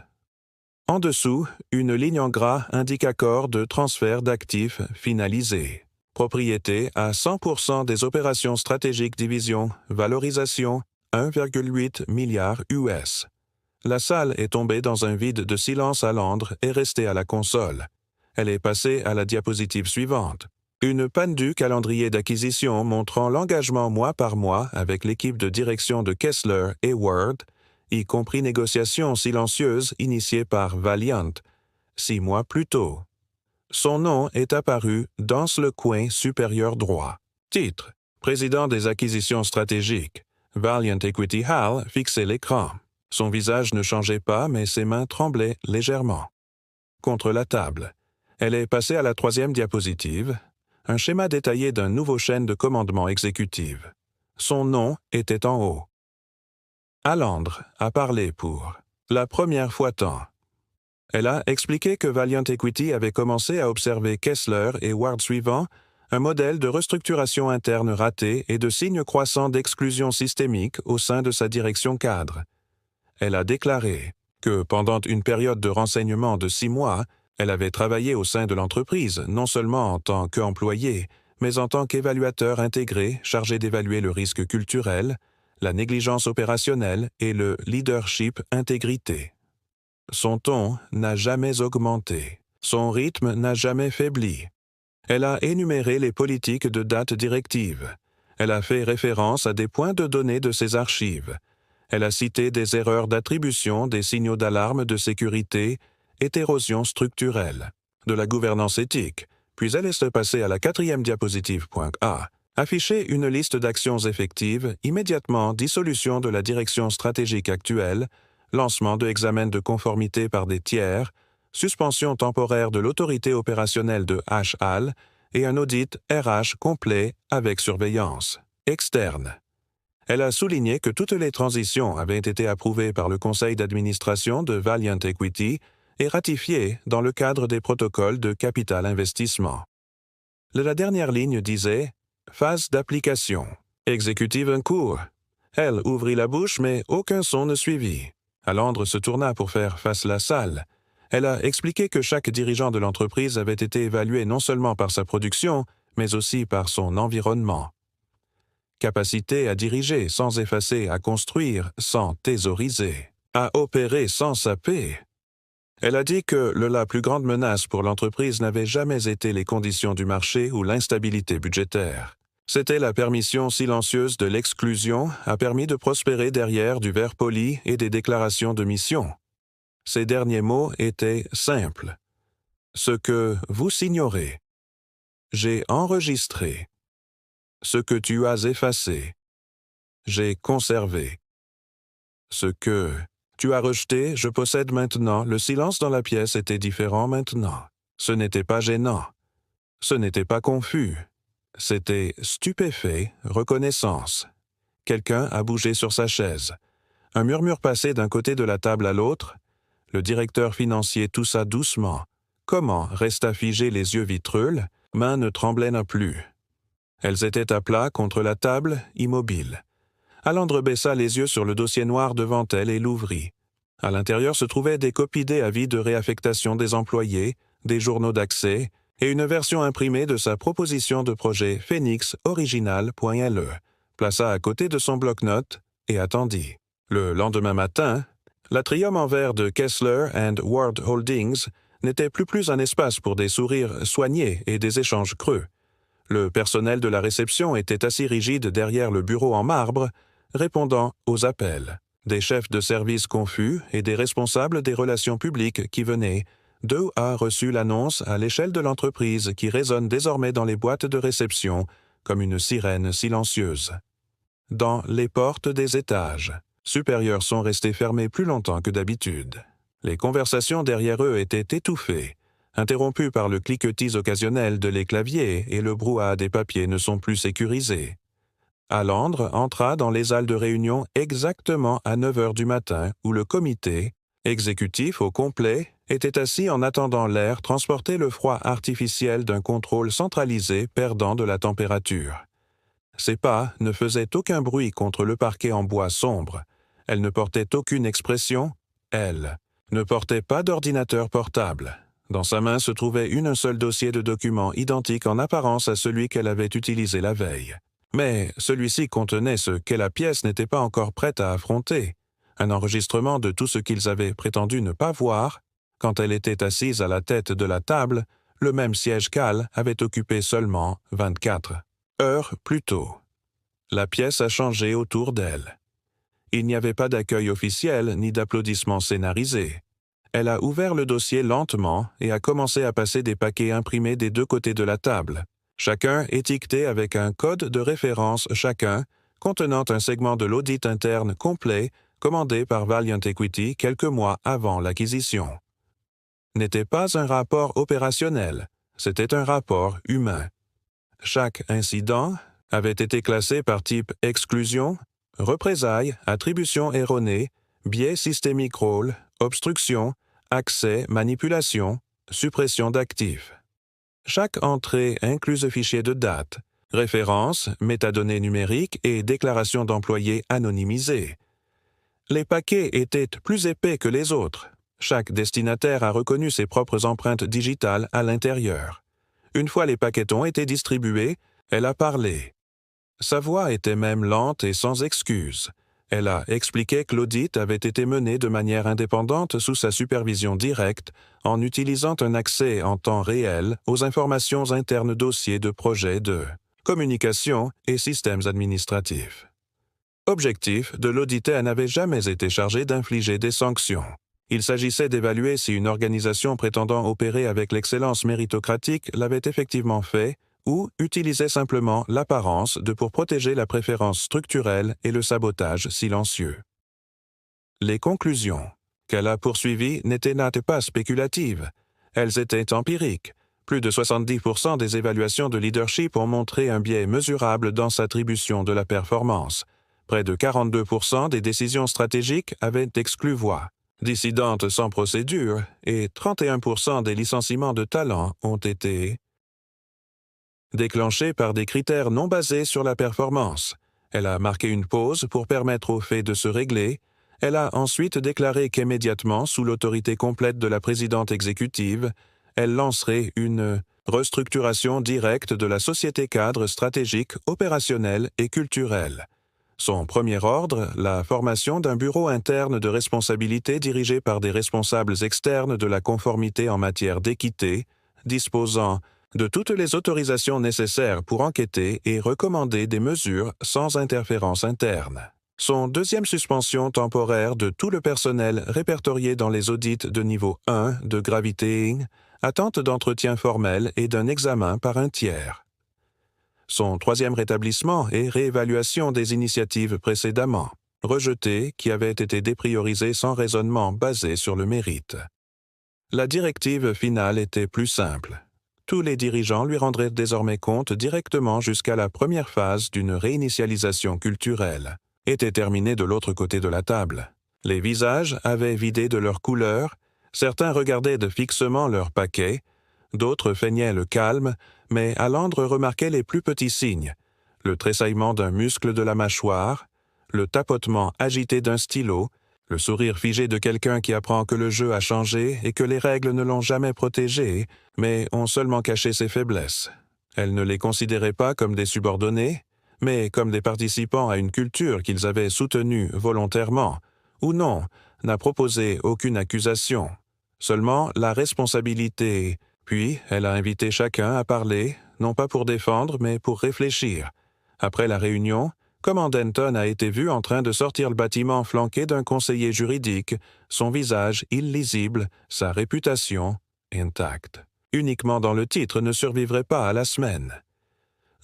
En dessous, une ligne en gras indique accord de transfert d'actifs finalisé. Propriété à 100% des opérations stratégiques division, valorisation 1,8 milliard US. La salle est tombée dans un vide de silence à Londres et restée à la console. Elle est passée à la diapositive suivante. Une panne du calendrier d'acquisition montrant l'engagement mois par mois avec l'équipe de direction de Kessler et Ward, y compris négociations silencieuses initiées par Valiant, 6 mois plus tôt. Son nom est apparu dans le coin supérieur droit. Titre: Président des acquisitions stratégiques. Valiant Equity Hall fixait l'écran. Son visage ne changeait pas, mais ses mains tremblaient légèrement. Contre la table. Elle est passée à la 3e diapositive, un schéma détaillé d'un nouveau chaîne de commandement exécutive. Son nom était en haut. Alandre a parlé pour la première fois tant. Elle a expliqué que Valiant Equity avait commencé à observer Kessler et Ward suivant un modèle de restructuration interne raté et de signes croissants d'exclusion systémique au sein de sa direction cadre. Elle a déclaré que pendant une période de renseignement de 6 mois, elle avait travaillé au sein de l'entreprise, non seulement en tant qu'employée, mais en tant qu'évaluateur intégré chargé d'évaluer le risque culturel, la négligence opérationnelle et le leadership intégrité. Son ton n'a jamais augmenté. Son rythme n'a jamais faibli. Elle a énuméré les politiques de date directive. Elle a fait référence à des points de données de ses archives. Elle a cité des erreurs d'attribution des signaux d'alarme de sécurité et d'érosion structurelle, de la gouvernance éthique, puis elle est passée à la 4e diapositive. A. Afficher une liste d'actions effectives, immédiatement dissolution de la direction stratégique actuelle, lancement de examens de conformité par des tiers, suspension temporaire de l'autorité opérationnelle de HAL et un audit RH complet avec surveillance externe. Elle a souligné que toutes les transitions avaient été approuvées par le conseil d'administration de Valiant Equity et ratifiées dans le cadre des protocoles de capital investissement. La dernière ligne disait « Phase d'application. Exécutive en cours ». Elle ouvrit la bouche, mais aucun son ne suivit. Alandre se tourna pour faire face à la salle. Elle a expliqué que chaque dirigeant de l'entreprise avait été évalué non seulement par sa production, mais aussi par son environnement. Capacité à diriger sans effacer, à construire sans thésauriser, à opérer sans saper. Elle a dit que la plus grande menace pour l'entreprise n'avait jamais été les conditions du marché ou l'instabilité budgétaire. C'était la permission silencieuse de l'exclusion a permis de prospérer derrière du verre poli et des déclarations de mission. Ces derniers mots étaient simples. Ce que vous signorez. J'ai enregistré. Ce que tu as effacé. J'ai conservé. Ce que tu as rejeté, je possède maintenant. Le silence dans la pièce était différent maintenant. Ce n'était pas gênant. Ce n'était pas confus. C'était stupéfait, reconnaissance. Quelqu'un a bougé sur sa chaise. Un murmure passait d'un côté de la table à l'autre. Le directeur financier toussa doucement. Comment resta figé les yeux vitreux, Mains ne tremblaient non plus. Elles étaient à plat contre la table, immobiles. Alandre baissa les yeux sur le dossier noir devant elle et l'ouvrit. À l'intérieur se trouvaient des copies des avis de réaffectation des employés, des journaux d'accès et une version imprimée de sa proposition de projet phoenixoriginal.le, plaça à côté de son bloc-notes et attendit. Le lendemain matin, l'atrium en verre de Kessler & Ward Holdings n'était plus un espace pour des sourires soignés et des échanges creux. Le personnel de la réception était assis rigide derrière le bureau en marbre, répondant aux appels. Des chefs de service confus et des responsables des relations publiques qui venaient. Doe a reçu l'annonce à l'échelle de l'entreprise qui résonne désormais dans les boîtes de réception comme une sirène silencieuse. Dans les portes des étages, supérieurs sont restés fermés plus longtemps que d'habitude. Les conversations derrière eux étaient étouffées, interrompues par le cliquetis occasionnel de les claviers et le brouhaha des papiers ne sont plus sécurisés. Alandre entra dans les halles de réunion exactement à 9 heures du matin où le comité, exécutif au complet, était assis en attendant l'air transporter le froid artificiel d'un contrôle centralisé perdant de la température. Ses pas ne faisaient aucun bruit contre le parquet en bois sombre. Elle ne portait aucune expression. Elle ne portait pas d'ordinateur portable. Dans sa main se trouvait un seul dossier de documents identique en apparence à celui qu'elle avait utilisé la veille. Mais celui-ci contenait ce que la pièce n'était pas encore prête à affronter, un enregistrement de tout ce qu'ils avaient prétendu ne pas voir. Quand elle était assise à la tête de la table, le même siège qu'Al avait occupé seulement 24 heures plus tôt. La pièce a changé autour d'elle. Il n'y avait pas d'accueil officiel ni d'applaudissements scénarisés. Elle a ouvert le dossier lentement et a commencé à passer des paquets imprimés des deux côtés de la table, chacun étiqueté avec un code de référence chacun, contenant un segment de l'audit interne complet commandé par Valiant Equity quelques mois avant l'acquisition. N'était pas un rapport opérationnel, c'était un rapport humain. Chaque incident avait été classé par type exclusion, représailles, attribution erronée, biais systémique rôle, obstruction, accès, manipulation, suppression d'actifs. Chaque entrée incluse fichier de date, référence, métadonnées numériques et déclaration d'employés anonymisée. Les paquets étaient plus épais que les autres. Chaque destinataire a reconnu ses propres empreintes digitales à l'intérieur. Une fois les paquets ont été distribués, elle a parlé. Sa voix était même lente et sans excuse. Elle a expliqué que l'audit avait été mené de manière indépendante sous sa supervision directe en utilisant un accès en temps réel aux informations internes dossiers de projets de communication et systèmes administratifs. Objectif de l'auditeur n'avait jamais été chargé d'infliger des sanctions. Il s'agissait d'évaluer si une organisation prétendant opérer avec l'excellence méritocratique l'avait effectivement fait ou utilisait simplement l'apparence pour protéger la préférence structurelle et le sabotage silencieux. Les conclusions qu'elle a poursuivies n'étaient pas spéculatives, elles étaient empiriques. Plus de 70% des évaluations de leadership ont montré un biais mesurable dans sa attribution de la performance. Près de 42% des décisions stratégiques avaient exclu voix. Dissidentes sans procédure, et 31% des licenciements de talent ont été déclenchés par des critères non basés sur la performance. Elle a marqué une pause pour permettre aux faits de se régler. Elle a ensuite déclaré qu'immédiatement, sous l'autorité complète de la présidente exécutive, elle lancerait une restructuration directe de la société cadre stratégique, opérationnelle et culturelle. Son premier ordre, la formation d'un bureau interne de responsabilité dirigé par des responsables externes de la conformité en matière d'équité, disposant de toutes les autorisations nécessaires pour enquêter et recommander des mesures sans interférence interne. Son deuxième suspension temporaire de tout le personnel répertorié dans les audits de niveau 1 de gravité, attente d'entretien formel et d'un examen par un tiers. Son troisième rétablissement et réévaluation des initiatives précédemment rejetées qui avaient été dépriorisées sans raisonnement basé sur le mérite. La directive finale était plus simple. Tous les dirigeants lui rendraient désormais compte directement jusqu'à la première phase d'une réinitialisation culturelle. Était terminée de l'autre côté de la table. Les visages avaient vidé de leur couleur, certains regardaient fixement leur paquet, d'autres feignaient le calme, mais Alandre remarquait les plus petits signes, le tressaillement d'un muscle de la mâchoire, le tapotement agité d'un stylo, le sourire figé de quelqu'un qui apprend que le jeu a changé et que les règles ne l'ont jamais protégé, mais ont seulement caché ses faiblesses. Elle ne les considérait pas comme des subordonnés, mais comme des participants à une culture qu'ils avaient soutenue volontairement, ou non, n'a proposé aucune accusation. Seulement la responsabilité. Puis, elle a invité chacun à parler, non pas pour défendre, mais pour réfléchir. Après la réunion, comment Denton a été vu en train de sortir le bâtiment flanqué d'un conseiller juridique, son visage illisible, sa réputation intacte. Uniquement dans le titre ne survivrait pas à la semaine.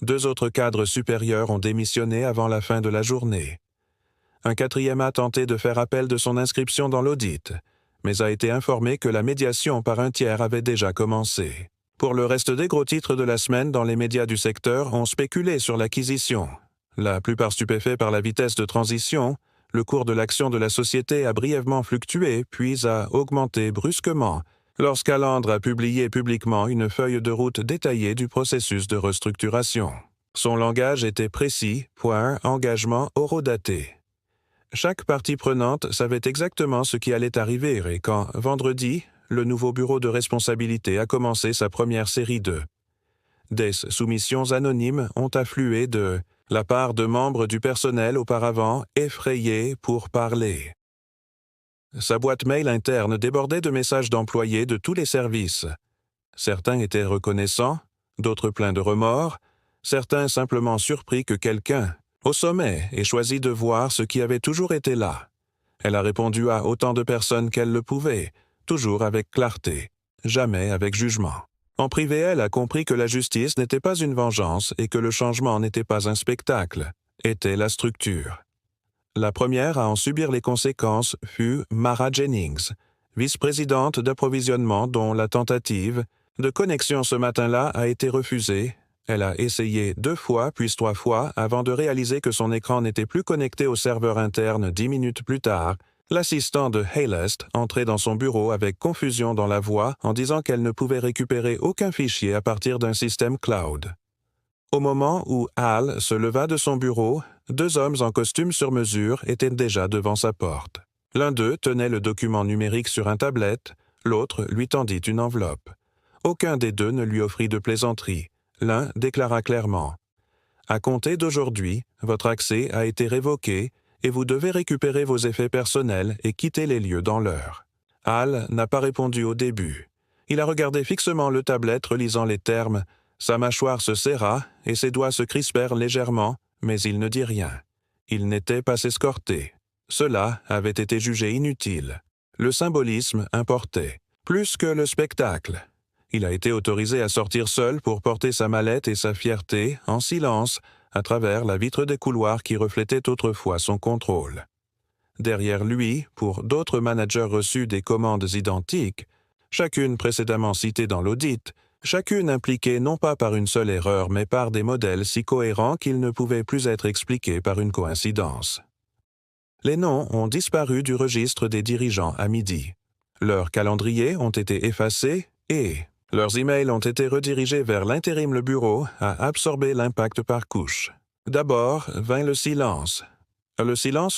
2 autres cadres supérieurs ont démissionné avant la fin de la journée. Un 4e a tenté de faire appel de son inscription dans l'audit, mais a été informé que la médiation par un tiers avait déjà commencé. Pour le reste des gros titres de la semaine dans les médias du secteur ont spéculé sur l'acquisition. La plupart stupéfaits par la vitesse de transition, le cours de l'action de la société a brièvement fluctué puis a augmenté brusquement lorsqu'Alandre a publié publiquement une feuille de route détaillée du processus de restructuration. Son langage était précis, point, engagement horodaté. Chaque partie prenante savait exactement ce qui allait arriver et quand, vendredi, le nouveau bureau de responsabilité a commencé sa première série des soumissions anonymes ont afflué de la part de membres du personnel auparavant effrayés pour parler. Sa boîte mail interne débordait de messages d'employés de tous les services. Certains étaient reconnaissants, d'autres pleins de remords, certains simplement surpris que quelqu'un, au sommet, ait choisi de voir ce qui avait toujours été là. Elle a répondu à autant de personnes qu'elle le pouvait, toujours avec clarté, jamais avec jugement. En privé, elle a compris que la justice n'était pas une vengeance et que le changement n'était pas un spectacle, était la structure. La première à en subir les conséquences fut Mara Jennings, vice-présidente d'approvisionnement dont la tentative de connexion ce matin-là a été refusée. Elle a essayé 2 fois puis 3 fois avant de réaliser que son écran n'était plus connecté au serveur interne 10 minutes plus tard. L'assistant de Haylest entrait dans son bureau avec confusion dans la voix en disant qu'elle ne pouvait récupérer aucun fichier à partir d'un système cloud. Au moment où Hal se leva de son bureau, 2 hommes en costume sur mesure étaient déjà devant sa porte. L'un d'eux tenait le document numérique sur un tablette, l'autre lui tendit une enveloppe. Aucun des 2 ne lui offrit de plaisanterie. L'un déclara clairement « À compter d'aujourd'hui, votre accès a été révoqué et vous devez récupérer vos effets personnels et quitter les lieux dans l'heure. » Hal n'a pas répondu au début. Il a regardé fixement le tablette relisant les termes. Sa mâchoire se serra et ses doigts se crispèrent légèrement, mais il ne dit rien. Il n'était pas escorté. Cela avait été jugé inutile. Le symbolisme importait, plus que le spectacle. Il a été autorisé à sortir seul pour porter sa mallette et sa fierté, en silence, à travers la vitre des couloirs qui reflétait autrefois son contrôle. Derrière lui, pour d'autres managers reçus des commandes identiques, chacune précédemment citée dans l'audit, chacune impliquée non pas par une seule erreur mais par des modèles si cohérents qu'ils ne pouvaient plus être expliqués par une coïncidence. Les noms ont disparu du registre des dirigeants à midi. Leurs calendriers ont été effacés et leurs emails ont été redirigés vers l'intérim. Le bureau a absorbé l'impact par couche. D'abord vint le silence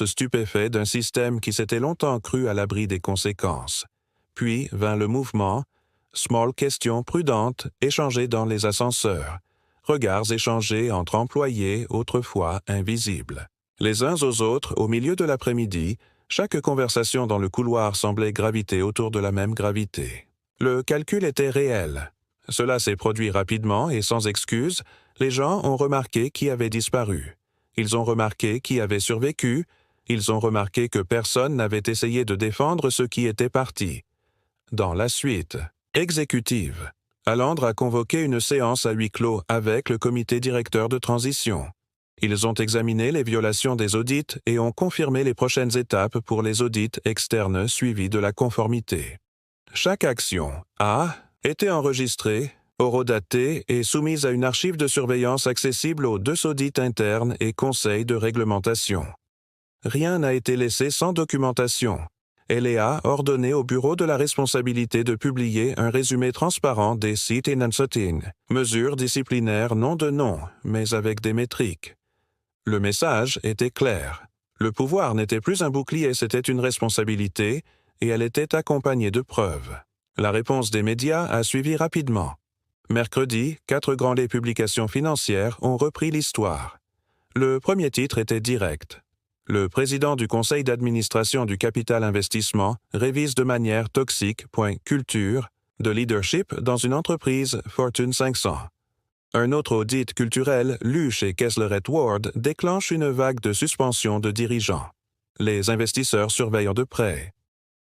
stupéfait d'un système qui s'était longtemps cru à l'abri des conséquences. Puis vint le mouvement, small questions prudentes échangées dans les ascenseurs, regards échangés entre employés autrefois invisibles. Les uns aux autres, au milieu de l'après-midi, chaque conversation dans le couloir semblait graviter autour de la même gravité. Le calcul était réel. Cela s'est produit rapidement et sans excuse. Les gens ont remarqué qui avait disparu. Ils ont remarqué qui avait survécu. Ils ont remarqué que personne n'avait essayé de défendre ceux qui étaient partis. Dans la suite exécutive, Alandre a convoqué une séance à huis clos avec le comité directeur de transition. Ils ont examiné les violations des audits et ont confirmé les prochaines étapes pour les audits externes suivis de la conformité. Chaque action a été enregistrée, horodatée et soumise à une archive de surveillance accessible aux 2 audits internes et conseils de réglementation. Rien n'a été laissé sans documentation. Elle a ordonné au Bureau de la responsabilité de publier un résumé transparent des sit-in and sit-in, mesures disciplinaires non de nom, mais avec des métriques. Le message était clair. Le pouvoir n'était plus un bouclier, c'était une responsabilité, et elle était accompagnée de preuves. La réponse des médias a suivi rapidement. Mercredi, 4 grandes publications financières ont repris l'histoire. Le premier titre était direct. Le président du conseil d'administration du Capital Investissement révise de manière toxique culture de leadership dans une entreprise Fortune 500. Un autre audit culturel lu chez Kessler & Ward déclenche une vague de suspension de dirigeants. Les investisseurs surveillent de près.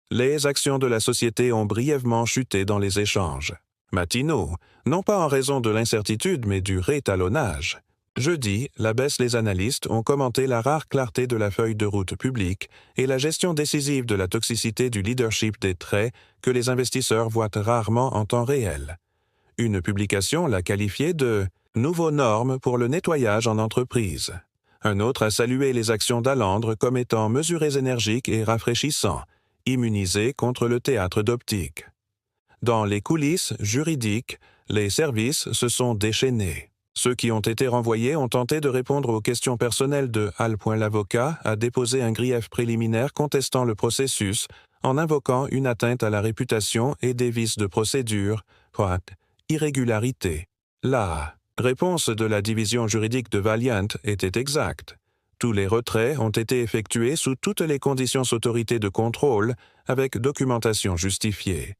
Les actions de la société ont brièvement chuté dans les échanges. Matinaux, non pas en raison de l'incertitude mais du réétalonnage. Jeudi, la baisse, les analystes ont commenté la rare clarté de la feuille de route publique et la gestion décisive de la toxicité du leadership des traits que les investisseurs voient rarement en temps réel. Une publication l'a qualifié de « nouveau norme pour le nettoyage en entreprise ». Un autre a salué les actions d'Alandre comme étant mesurées, énergiques et rafraîchissants, immunisées contre le théâtre d'optique. Dans les coulisses juridiques, les services se sont déchaînés. Ceux qui ont été renvoyés ont tenté de répondre aux questions personnelles de Al. L'avocat a déposé un grief préliminaire contestant le processus en invoquant une atteinte à la réputation et des vices de procédure, irrégularité. La réponse de la division juridique de Valiant était exacte. Tous les retraits ont été effectués sous toutes les conditions autorités de contrôle avec documentation justifiée.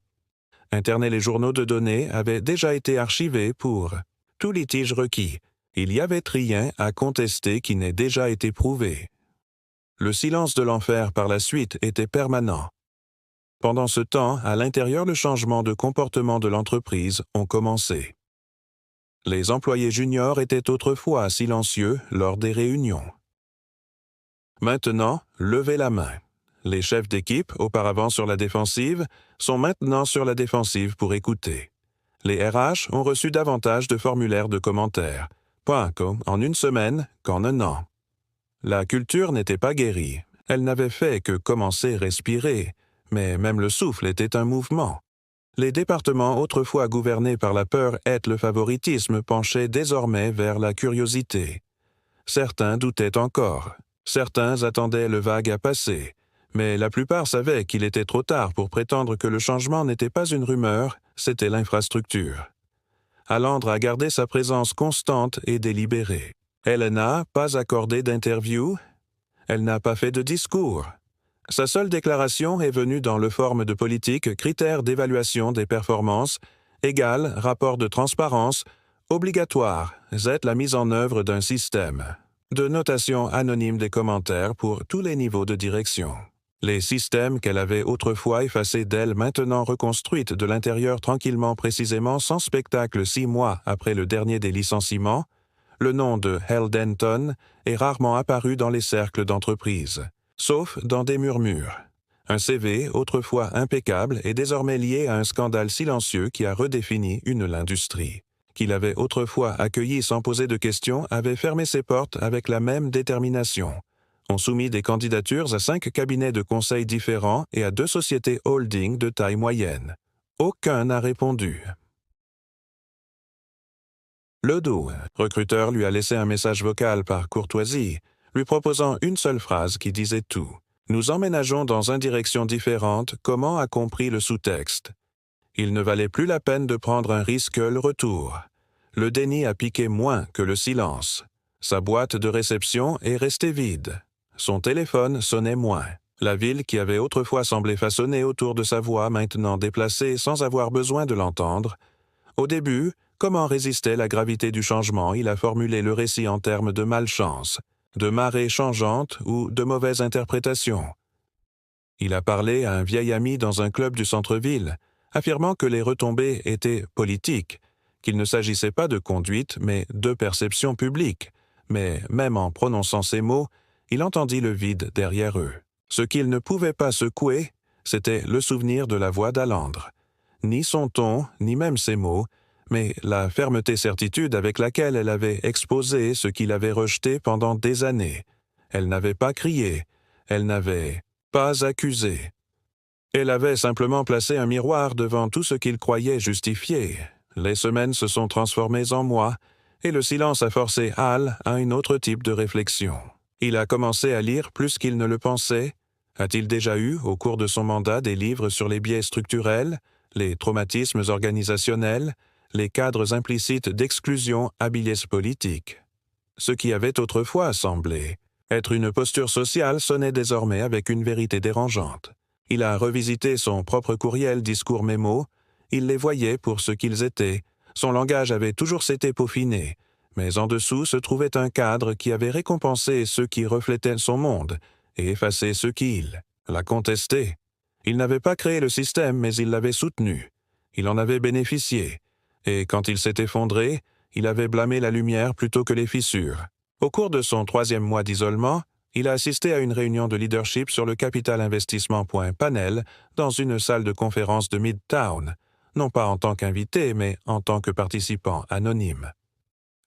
Internet et journaux de données avaient déjà été archivés pour tout litige requis. Il y avait rien à contester qui n'ait déjà été prouvé. Le silence de l'enfer par la suite était permanent. Pendant ce temps, à l'intérieur, le changement de comportement de l'entreprise ont commencé. Les employés juniors étaient autrefois silencieux lors des réunions. Maintenant, levez la main. Les chefs d'équipe, auparavant sur la défensive, sont maintenant sur la défensive pour écouter. Les RH ont reçu davantage de formulaires de commentaires, en une semaine qu'en un an. La culture n'était pas guérie. Elle n'avait fait que commencer à respirer, mais même le souffle était un mouvement. Les départements autrefois gouvernés par la peur et le favoritisme penchaient désormais vers la curiosité. Certains doutaient encore. Certains attendaient le vague à passer. Mais la plupart savaient qu'il était trop tard pour prétendre que le changement n'était pas une rumeur, c'était l'infrastructure. Alandre a gardé sa présence constante et délibérée. Elle n'a pas accordé d'interview, elle n'a pas fait de discours. Sa seule déclaration est venue dans le forme de politique, critères d'évaluation des performances, égale rapport de transparence, obligatoire, c'est la mise en œuvre d'un système de notation anonyme des commentaires pour tous les niveaux de direction. Les systèmes qu'elle avait autrefois effacés d'elle, maintenant reconstruites de l'intérieur tranquillement, précisément sans spectacle 6 mois après le dernier des licenciements, le nom de Hal Denton est rarement apparu dans les cercles d'entreprise, sauf dans des murmures. Un CV, autrefois impeccable, est désormais lié à un scandale silencieux qui a redéfini l'industrie. Qu'il avait autrefois accueilli sans poser de questions, avait fermé ses portes avec la même détermination. On soumis des candidatures à 5 cabinets de conseil différents et à 2 sociétés holding de taille moyenne. Aucun n'a répondu. Ledoux, recruteur, lui a laissé un message vocal par courtoisie, lui proposant une seule phrase qui disait tout. « Nous emménageons dans une direction différente, comment a compris le sous-texte. » Il ne valait plus la peine de prendre un risque le retour. Le déni a piqué moins que le silence. Sa boîte de réception est restée vide. Son téléphone sonnait moins. La ville qui avait autrefois semblé façonnée autour de sa voix, maintenant déplacée sans avoir besoin de l'entendre. Au début, comment résister la gravité du changement, il a formulé le récit en termes de malchance, de marée changeante ou de mauvaise interprétation. Il a parlé à un vieil ami dans un club du centre-ville, affirmant que les retombées étaient politiques, qu'il ne s'agissait pas de conduite, mais de perception publique. Mais même en prononçant ces mots, il entendit le vide derrière eux. Ce qu'il ne pouvait pas secouer, c'était le souvenir de la voix d'Alandre. Ni son ton, ni même ses mots, mais la fermeté-certitude avec laquelle elle avait exposé ce qu'il avait rejeté pendant des années. Elle n'avait pas crié, elle n'avait pas accusé. Elle avait simplement placé un miroir devant tout ce qu'il croyait justifié. Les semaines se sont transformées en mois, et le silence a forcé Hal à un autre type de réflexion. Il a commencé à lire plus qu'il ne le pensait. A-t-il déjà eu, au cours de son mandat, des livres sur les biais structurels, les traumatismes organisationnels, les cadres implicites d'exclusion à biais politiques? Ce qui avait autrefois semblé être une posture sociale sonnait désormais avec une vérité dérangeante. Il a revisité son propre courriel discours mémo, il les voyait pour ce qu'ils étaient, son langage avait toujours s'était peaufiné, mais en dessous se trouvait un cadre qui avait récompensé ceux qui reflétaient son monde et effacé ceux qui la contestaient. Il n'avait pas créé le système, mais il l'avait soutenu. Il en avait bénéficié, et quand il s'est effondré, il avait blâmé la lumière plutôt que les fissures. Au cours de son 3e mois d'isolement, il a assisté à une réunion de leadership sur le capitalinvestissement.panel dans une salle de conférence de Midtown, non pas en tant qu'invité, mais en tant que participant anonyme.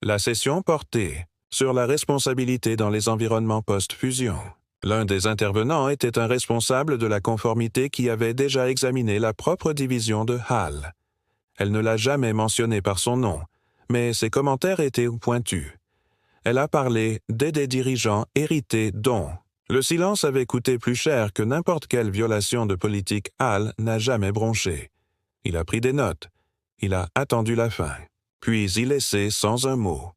La session portait sur la responsabilité dans les environnements post-fusion. L'un des intervenants était un responsable de la conformité qui avait déjà examiné la propre division de Hal. Elle ne l'a jamais mentionné par son nom, mais ses commentaires étaient pointus. Elle a parlé des dirigeants hérités dont le silence avait coûté plus cher que n'importe quelle violation de politique. Hal n'a jamais bronché. Il a pris des notes. Il a attendu la fin. Puis il laissait sans un mot.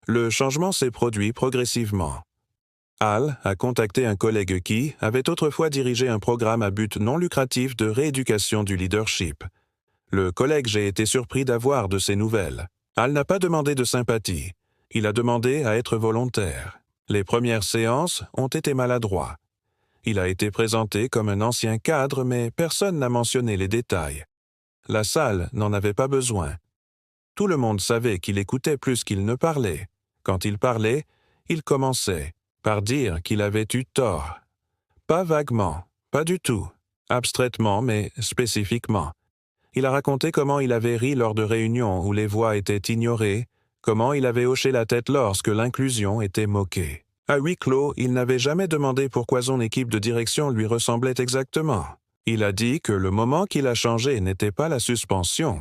Le changement s'est produit progressivement. Hal a contacté un collègue qui avait autrefois dirigé un programme à but non lucratif de rééducation du leadership. Le collègue j'ai été surpris d'avoir de ses nouvelles. Hal n'a pas demandé de sympathie. Il a demandé à être volontaire. Les premières séances ont été maladroits. Il a été présenté comme un ancien cadre, mais personne n'a mentionné les détails. La salle n'en avait pas besoin. Tout le monde savait qu'il écoutait plus qu'il ne parlait. Quand il parlait, il commençait par dire qu'il avait eu tort. Pas vaguement, pas du tout, abstraitement, mais spécifiquement. Il a raconté comment il avait ri lors de réunions où les voix étaient ignorées, comment il avait hoché la tête lorsque l'inclusion était moquée. À huis clos, il n'avait jamais demandé pourquoi son équipe de direction lui ressemblait exactement. Il a dit que le moment qu'il a changé n'était pas la suspension,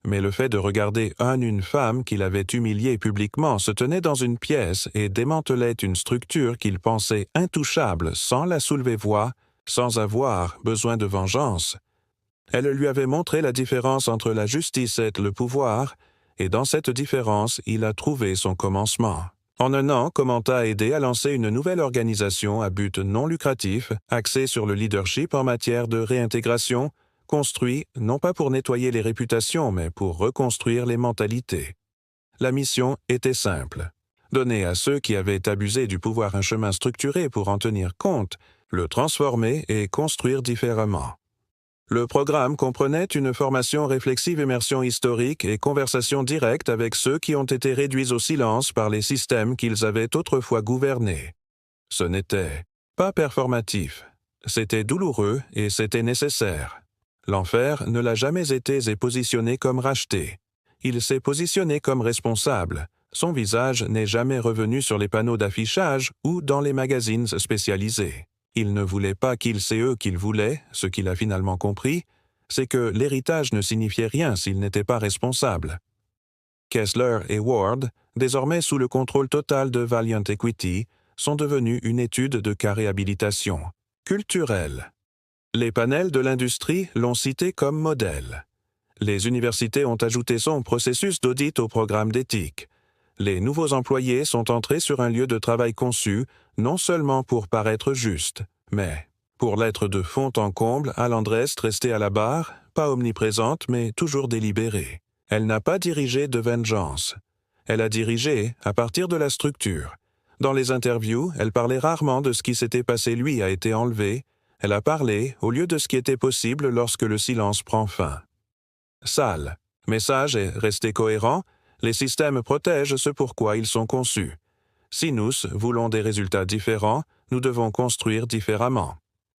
mais le fait de regarder une femme qu'il avait humiliée publiquement se tenait dans une pièce et démantelait une structure qu'il pensait intouchable sans la soulever voix, sans avoir besoin de vengeance. Elle lui avait montré la différence entre la justice et le pouvoir, et dans cette différence, il a trouvé son commencement. En un an, Commenta a aidé à lancer une nouvelle organisation à but non lucratif, axée sur le leadership en matière de réintégration, construit non pas pour nettoyer les réputations, mais pour reconstruire les mentalités. La mission était simple. Donner à ceux qui avaient abusé du pouvoir un chemin structuré pour en tenir compte, le transformer et construire différemment. Le programme comprenait une formation réflexive immersion historique et conversation directe avec ceux qui ont été réduits au silence par les systèmes qu'ils avaient autrefois gouvernés. Ce n'était pas performatif, c'était douloureux et c'était nécessaire. L'enfer ne l'a jamais été et positionné comme racheté. Il s'est positionné comme responsable. Son visage n'est jamais revenu sur les panneaux d'affichage ou dans les magazines spécialisés. Il ne voulait pas qu'il c'est eux qu'il voulait, ce qu'il a finalement compris, c'est que l'héritage ne signifiait rien s'il n'était pas responsable. Kessler et Ward, désormais sous le contrôle total de Valiant Equity, sont devenus une étude de cas réhabilitation culturelle. Les panels de l'industrie l'ont cité comme modèle. Les universités ont ajouté son processus d'audit au programme d'éthique. Les nouveaux employés sont entrés sur un lieu de travail conçu, non seulement pour paraître juste, mais pour l'être de fond en comble. Alandrest restait à la barre, pas omniprésente, mais toujours délibérée. Elle n'a pas dirigé de vengeance. Elle a dirigé à partir de la structure. Dans les interviews, elle parlait rarement de ce qui s'était passé lui a été enlevé. Elle a parlé au lieu de ce qui était possible lorsque le silence prend fin. Sale. Message est resté cohérent. Les systèmes protègent ce pourquoi ils sont conçus. Si nous voulons des résultats différents, nous devons construire différemment.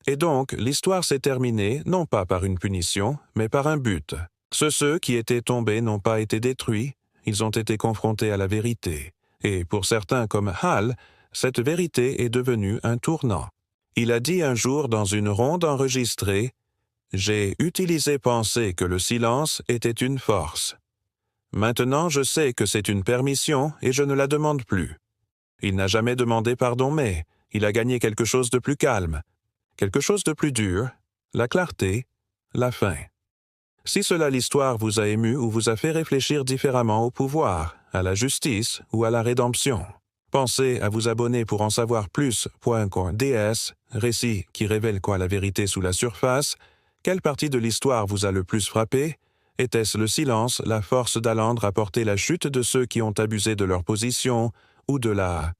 Et donc, l'histoire s'est terminée non pas par une punition, mais par un but. Ceux qui étaient tombés n'ont pas été détruits, ils ont été confrontés à la vérité. Et pour certains comme Hal, cette vérité est devenue un tournant. Il a dit un jour dans une ronde enregistrée J'ai utilisé penser que le silence était une force. Maintenant, je sais que c'est une permission et je ne la demande plus. Il n'a jamais demandé pardon, mais il a gagné quelque chose de plus calme, quelque chose de plus dur, la clarté, la fin. Si cela l'histoire vous a ému ou vous a fait réfléchir différemment au pouvoir, à la justice ou à la rédemption, pensez à vous abonner pour en savoir plus. DS, récit qui révèle quoi la vérité sous la surface. Quelle partie de l'histoire vous a le plus frappé? Était-ce le silence, la force d'Aland rapporter la chute de ceux qui ont abusé de leur position, ou de la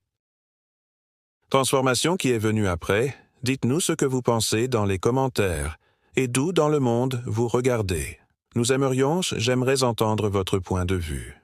transformation qui est venue après? Dites-nous ce que vous pensez dans les commentaires, et d'où dans le monde vous regardez. J'aimerais entendre votre point de vue.